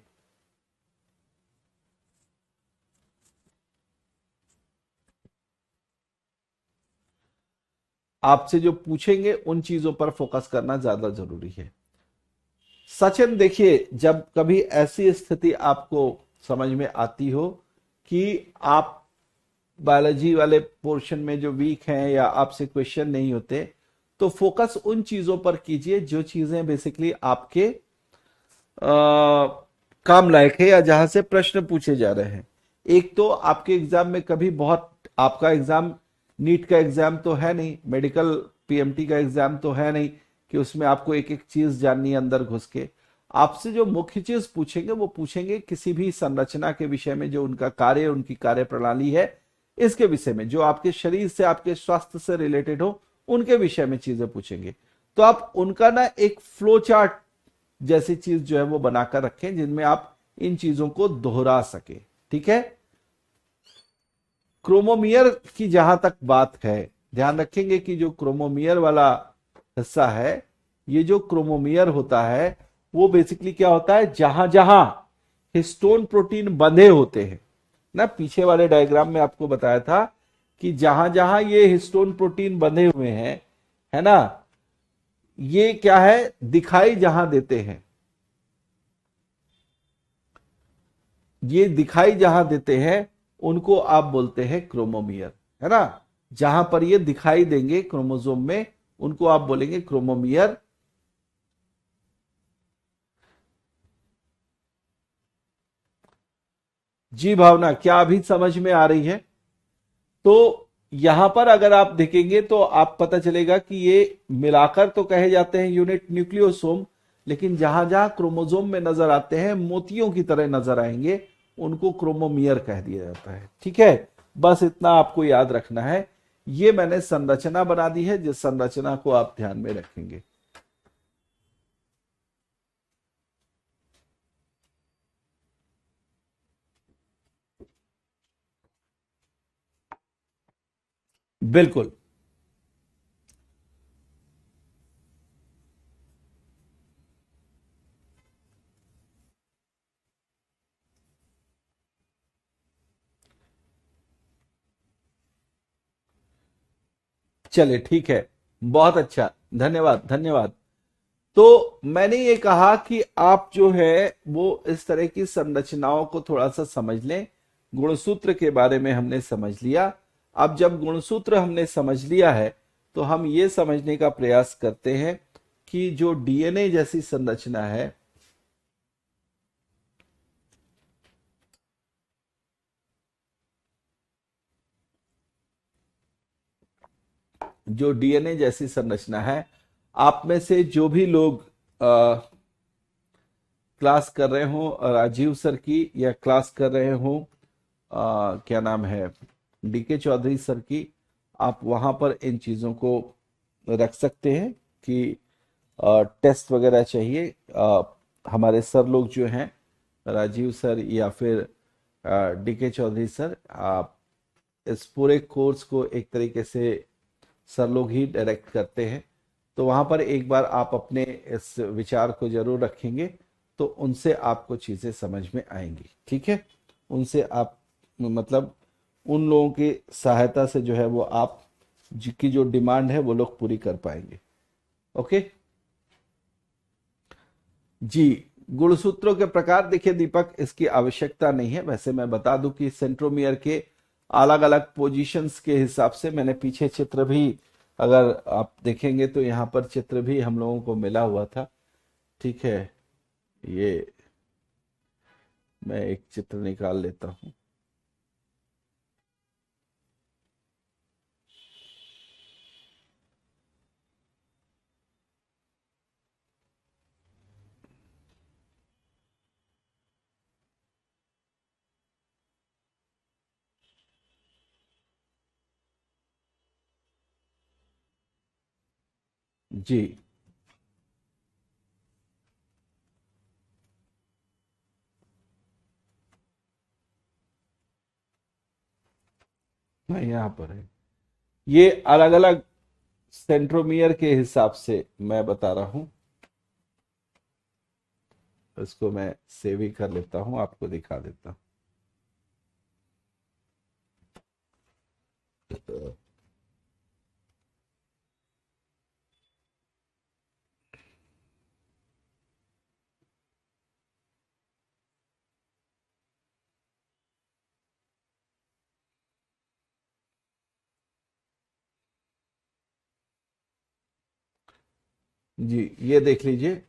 आपसे जो पूछेंगे उन चीजों पर फोकस करना ज्यादा जरूरी है। सचिन, देखिए, जब कभी ऐसी स्थिति आपको समझ में आती हो कि आप बायोलॉजी वाले पोर्शन में जो वीक हैं या आपसे क्वेश्चन नहीं होते, तो फोकस उन चीजों पर कीजिए जो चीजें बेसिकली आपके काम लायक है, या जहां से प्रश्न पूछे जा रहे हैं। एक तो आपके एग्जाम में कभी बहुत, आपका एग्जाम नीट का एग्जाम तो है नहीं, मेडिकल पीएमटी का एग्जाम तो है नहीं कि उसमें आपको एक एक चीज जाननी है अंदर घुस के। आपसे जो मुख्य चीज पूछेंगे वो पूछेंगे किसी भी संरचना के विषय में, जो उनका कार्य, उनकी कार्य प्रणाली है, इसके विषय में, जो आपके शरीर से, आपके स्वास्थ्य से रिलेटेड हो, उनके विषय में चीजें पूछेंगे। तो आप उनका ना एक फ्लो चार्ट जैसी चीज जो है वो बनाकर रखें, जिनमें आप इन चीजों को दोहरा सके। ठीक है। क्रोमोमियर की जहां तक बात है, ध्यान रखेंगे कि जो क्रोमोमियर वाला हिस्सा है, ये जो क्रोमोमियर होता है वो बेसिकली क्या होता है, जहां जहां हिस्टोन प्रोटीन बंधे होते हैं ना, पीछे वाले डायग्राम में आपको बताया था कि जहां जहां ये हिस्टोन प्रोटीन बंधे हुए हैं, है ना, ये क्या है, दिखाई जहां देते हैं, ये दिखाई जहां देते हैं उनको आप बोलते हैं क्रोमोमियर, है ना। जहां पर ये दिखाई देंगे क्रोमोसोम में, उनको आप बोलेंगे क्रोमोमियर। जी भावना, क्या अभी समझ में आ रही है? तो यहां पर अगर आप देखेंगे तो आप पता चलेगा कि ये मिलाकर तो कहे जाते हैं यूनिट न्यूक्लियोसोम, लेकिन जहां जहां क्रोमोसोम में नजर आते हैं, मोतियों की तरह नजर आएंगे, उनको क्रोमोमियर कह दिया जाता है। ठीक है, बस इतना आपको याद रखना है। ये मैंने संरचना बना दी है, जिस संरचना को आप ध्यान में रखेंगे। बिल्कुल। चलिए ठीक है, बहुत अच्छा, धन्यवाद धन्यवाद। तो मैंने ये कहा कि आप जो है वो इस तरह की संरचनाओं को थोड़ा सा समझ लें। गुणसूत्र के बारे में हमने समझ लिया। अब जब गुणसूत्र हमने समझ लिया है, तो हम ये समझने का प्रयास करते हैं कि जो डीएनए जैसी संरचना है, जो डीएनए जैसी संरचना है, आप में से जो भी लोग क्लास कर रहे हो राजीव सर की, या क्लास कर रहे हो क्या नाम है, डीके चौधरी सर की, आप वहां पर इन चीजों को रख सकते हैं कि टेस्ट वगैरह चाहिए। हमारे सर लोग जो हैं, राजीव सर या फिर डीके चौधरी सर, आप इस पूरे कोर्स को एक तरीके से सर लोग ही डायरेक्ट करते हैं। तो वहां पर एक बार आप अपने इस विचार को जरूर रखेंगे, तो उनसे आपको चीजें समझ में आएंगी। ठीक है, उनसे आप, मतलब उन लोगों की सहायता से जो है वो आप की जो डिमांड है वो लोग पूरी कर पाएंगे। ओके जी। गुणसूत्रों के प्रकार देखिए दीपक, इसकी आवश्यकता नहीं है। वैसे मैं बता दूं कि सेंट्रोमियर के अलग अलग पोजीशंस के हिसाब से, मैंने पीछे चित्र भी, अगर आप देखेंगे तो यहाँ पर चित्र भी हम लोगों को मिला हुआ था। ठीक है, ये मैं एक चित्र निकाल लेता हूँ। जी, मैं यहाँ पर है, ये अलग अलग सेंट्रोमियर के हिसाब से मैं बता रहा हूँ। इसको मैं सेव ही कर लेता हूँ, आपको दिखा देता हूँ। जी, ये देख लीजिए,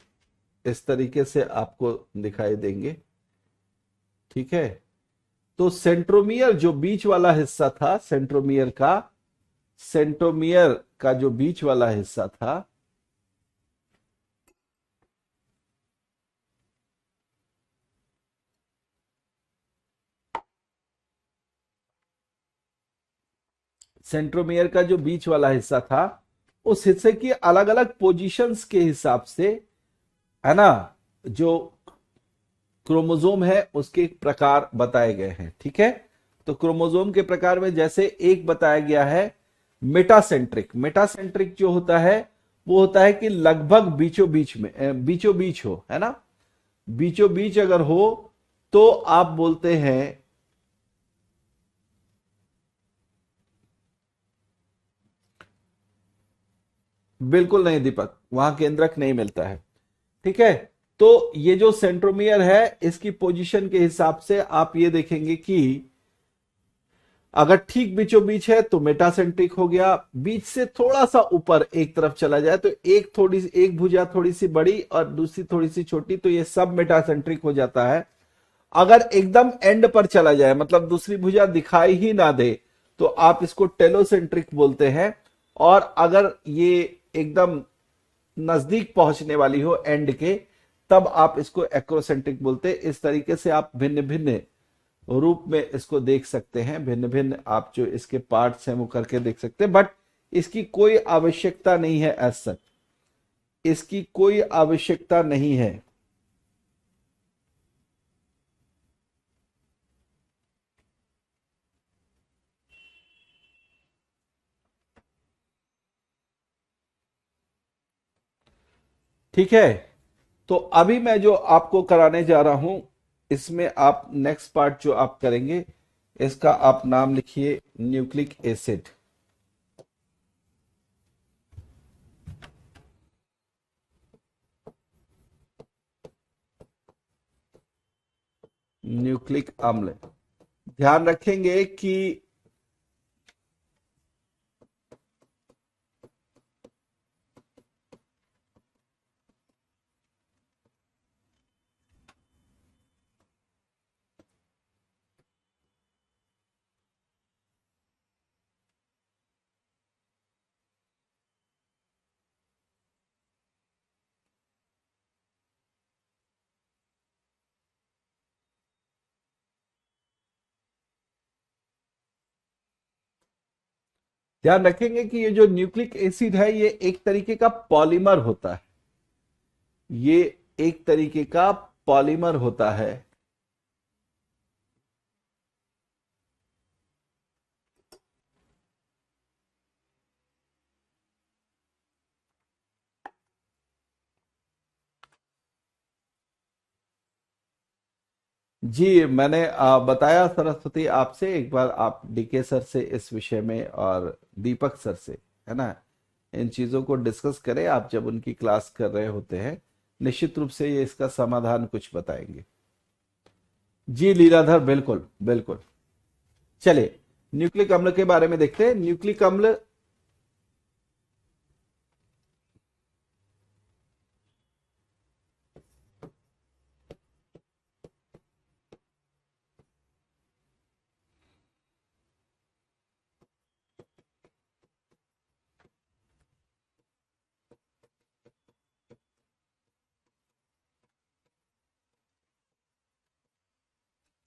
इस तरीके से आपको दिखाई देंगे। ठीक है, तो सेंट्रोमियर जो बीच वाला हिस्सा था सेंट्रोमियर का, सेंट्रोमियर का जो बीच वाला हिस्सा था, सेंट्रोमियर का जो बीच वाला हिस्सा था, उस हिस्से की अलग अलग पोजीशंस के हिसाब से, है ना, जो क्रोमोसोम है उसके प्रकार बताए गए हैं। ठीक है, तो क्रोमोसोम के प्रकार में जैसे एक बताया गया है मेटासेंट्रिक। मेटासेंट्रिक जो होता है वो होता है कि लगभग बीचों बीच में, बीचों बीच हो, है ना, बीचों बीच अगर हो तो आप बोलते हैं, बिल्कुल नहीं दीपक, वहां केंद्रक नहीं मिलता है। ठीक है, तो ये जो सेंट्रोमियर है इसकी पोजीशन के हिसाब से आप ये देखेंगे कि अगर ठीक बीचों बीच है तो मेटासेंट्रिक हो गया, बीच से थोड़ा सा ऊपर एक तरफ चला जाए तो एक थोड़ी सी, एक भुजा थोड़ी सी बड़ी और दूसरी थोड़ी सी छोटी, तो ये सब मेटासेंट्रिक हो जाता है। अगर एकदम एंड पर चला जाए, मतलब दूसरी भुजा दिखाई ही ना दे, तो आप इसको टेलोसेंट्रिक बोलते हैं। और अगर ये एकदम नजदीक पहुंचने वाली हो एंड के, तब आप इसको एक्रोसेंट्रिक बोलते हैं। इस तरीके से आप भिन्न भिन्न रूप में इसको देख सकते हैं, भिन्न भिन्न आप जो इसके पार्ट्स हैं वो करके देख सकते हैं, बट इसकी कोई आवश्यकता नहीं है एज सच, इसकी कोई आवश्यकता नहीं है। ठीक है, तो अभी मैं जो आपको कराने जा रहा हूं, इसमें आप नेक्स्ट पार्ट जो आप करेंगे, इसका आप नाम लिखिए न्यूक्लिक एसिड। न्यूक्लिक अम्ल। ध्यान रखेंगे कि ध्यान रखेंगे कि ये जो न्यूक्लिक एसिड है ये एक तरीके का पॉलीमर होता है, ये एक तरीके का पॉलीमर होता है। जी, मैंने बताया सरस्वती आपसे, एक बार आप डीके सर से इस विषय में और दीपक सर से, है ना, इन चीजों को डिस्कस करें। आप जब उनकी क्लास कर रहे होते हैं, निश्चित रूप से ये इसका समाधान कुछ बताएंगे। जी लीलाधर, बिल्कुल बिल्कुल। चलिए, न्यूक्लिक अम्ल के बारे में देखते हैं। न्यूक्लिक अम्ल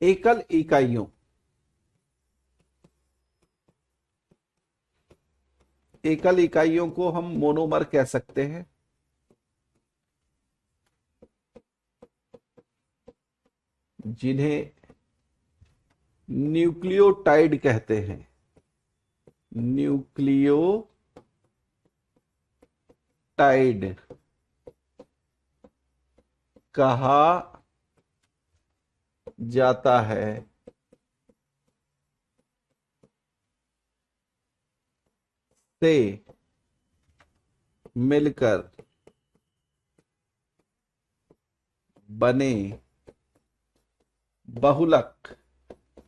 एकल इकाइयों, एकल इकाइयों को हम मोनोमर कह सकते हैं, जिन्हें न्यूक्लियोटाइड कहते हैं। न्यूक्लियोटाइड कहा जाता है। से मिलकर बने बहुलक,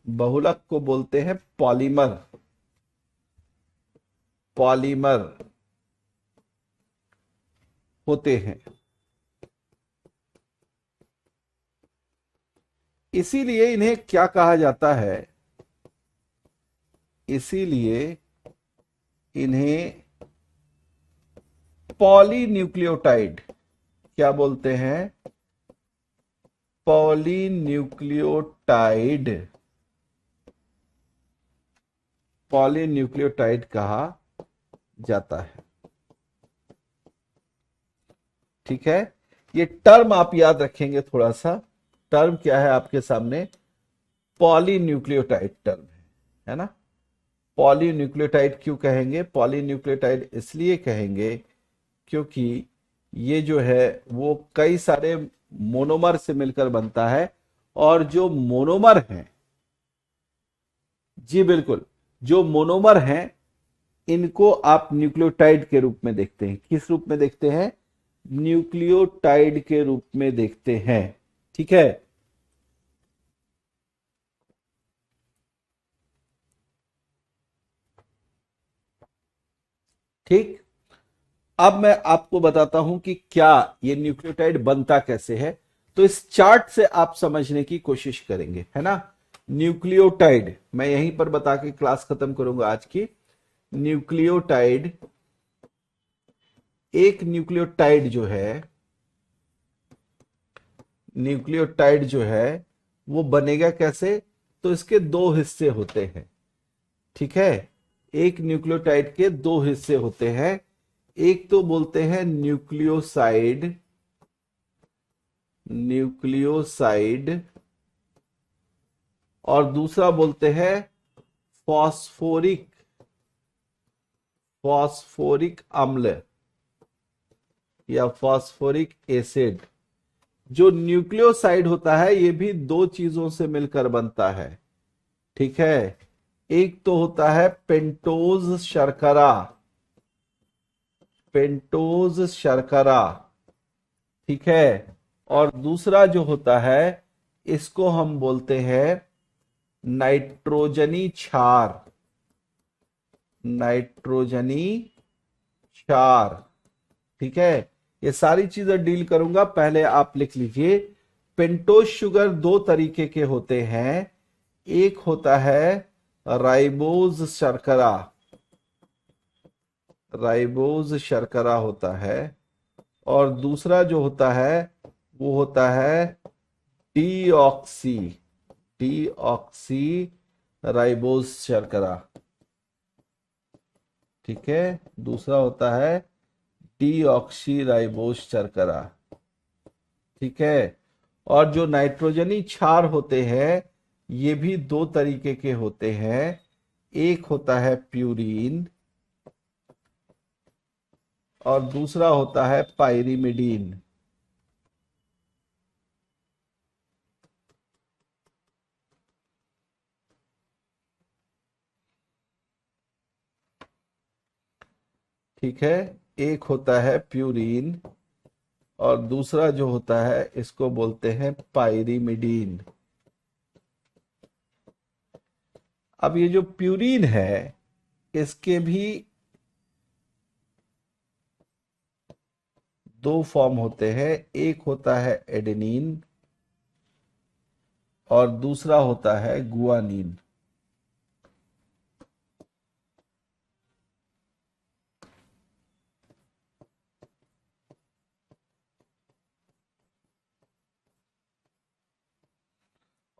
बहुलक को बोलते हैं पॉलीमर। पॉलीमर होते हैं। इसीलिए इन्हें क्या कहा जाता है, इसीलिए इन्हें पॉलीन्यूक्लियोटाइड क्या बोलते हैं? पॉलीन्यूक्लियोटाइड, पॉलीन्यूक्लियोटाइड कहा जाता है। ठीक है, ये टर्म आप याद रखेंगे थोड़ा सा। टर्म क्या है आपके सामने? पॉलीन्यूक्लियोटाइड टर्म है ना। पॉलीन्यूक्लियोटाइड क्यों कहेंगे? पॉलीन्यूक्लियोटाइड इसलिए कहेंगे क्योंकि ये जो है वो कई सारे मोनोमर से मिलकर बनता है, और जो मोनोमर हैं, जी बिल्कुल, जो मोनोमर हैं इनको आप न्यूक्लियोटाइड के रूप में देखते हैं। किस रूप में देखते हैं? न्यूक्लियोटाइड के रूप में देखते हैं। ठीक है, ठीक। अब मैं आपको बताता हूं कि क्या ये न्यूक्लियोटाइड बनता कैसे है। तो इस चार्ट से आप समझने की कोशिश करेंगे, है ना। न्यूक्लियोटाइड मैं यहीं पर बता के क्लास खत्म करूंगा आज की। न्यूक्लियोटाइड, एक न्यूक्लियोटाइड जो है, न्यूक्लियोटाइड जो है वो बनेगा कैसे? तो इसके दो हिस्से होते हैं। ठीक है, एक न्यूक्लियोटाइड के दो हिस्से होते हैं। एक तो बोलते हैं न्यूक्लियोसाइड, न्यूक्लियोसाइड, और दूसरा बोलते हैं फॉस्फोरिक, फॉस्फोरिक अम्ल या फॉस्फोरिक एसिड। जो न्यूक्लियोसाइड होता है ये भी दो चीजों से मिलकर बनता है। ठीक है, एक तो होता है पेंटोज शर्करा, पेंटोज शर्करा। ठीक है, और दूसरा जो होता है इसको हम बोलते हैं नाइट्रोजनी क्षार, नाइट्रोजनी क्षार। ठीक है, ये सारी चीजें डील करूंगा, पहले आप लिख लीजिए। पेंटोज शुगर दो तरीके के होते हैं। एक होता है राइबोज शर्करा, राइबोज शर्करा होता है, और दूसरा जो होता है वो होता है डीऑक्सी, डीऑक्सी राइबोज शर्करा। ठीक है, दूसरा होता है डीऑक्सी राइबोज शर्करा। ठीक है, और जो नाइट्रोजनी क्षार होते हैं ये भी दो तरीके के होते हैं। एक होता है प्यूरीन और दूसरा होता है पाइरीमिडीन। ठीक है, एक होता है प्यूरीन और दूसरा जो होता है इसको बोलते हैं पाइरीमिडीन। अब ये जो प्यूरीन है इसके भी दो फॉर्म होते हैं। एक होता है एडेनिन और दूसरा होता है गुआनिन।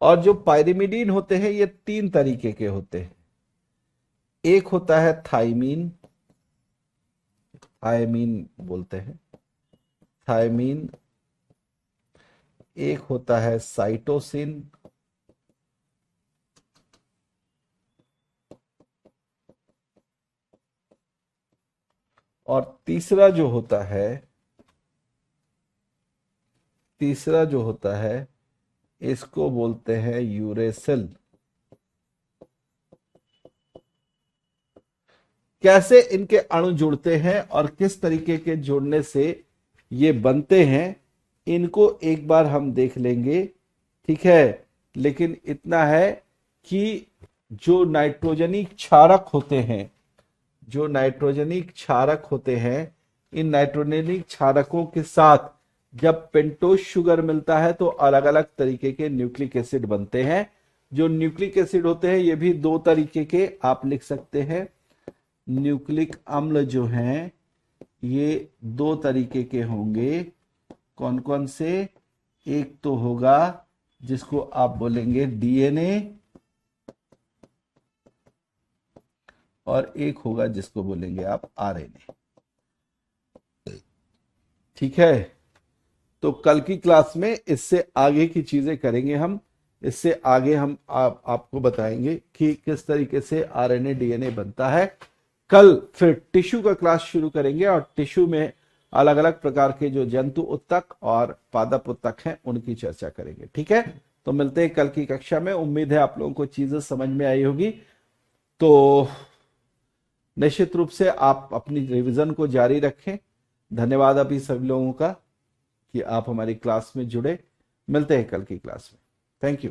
और जो पाइरिमिडीन होते हैं ये तीन तरीके के होते हैं। एक होता है थाइमीन, थायमीन बोलते हैं, थायमीन। एक होता है साइटोसिन, और तीसरा जो होता है इसको बोलते हैं यूरेसिल। कैसे इनके अणु जुड़ते हैं और किस तरीके के जुड़ने से ये बनते हैं इनको एक बार हम देख लेंगे। ठीक है, लेकिन इतना है कि जो नाइट्रोजनी क्षारक होते हैं, जो नाइट्रोजनी क्षारक होते हैं, इन नाइट्रोजनी क्षारकों के साथ जब पेंटोज शुगर मिलता है तो अलग अलग तरीके के न्यूक्लिक एसिड बनते हैं। जो न्यूक्लिक एसिड होते हैं ये भी दो तरीके के आप लिख सकते हैं। न्यूक्लिक अम्ल जो हैं ये दो तरीके के होंगे। कौन कौन से? एक तो होगा जिसको आप बोलेंगे डीएनए, और एक होगा जिसको बोलेंगे आप आरएनए। ठीक है, तो कल की क्लास में इससे आगे की चीजें करेंगे हम। इससे आगे हम आपको बताएंगे कि किस तरीके से आरएनए डीएनए बनता है। कल फिर टिश्यू का क्लास शुरू करेंगे और टिश्यू में अलग अलग प्रकार के जो जंतु उत्तक और पादप उत्तक हैं उनकी चर्चा करेंगे। ठीक है, तो मिलते हैं कल की कक्षा में। उम्मीद है आप लोगों को चीजें समझ में आई होगी। तो निश्चित रूप से आप अपनी रिवीजन को जारी रखें। धन्यवाद अभी सभी लोगों का कि आप हमारी क्लास में जुड़े। मिलते हैं कल की क्लास में। Thank you.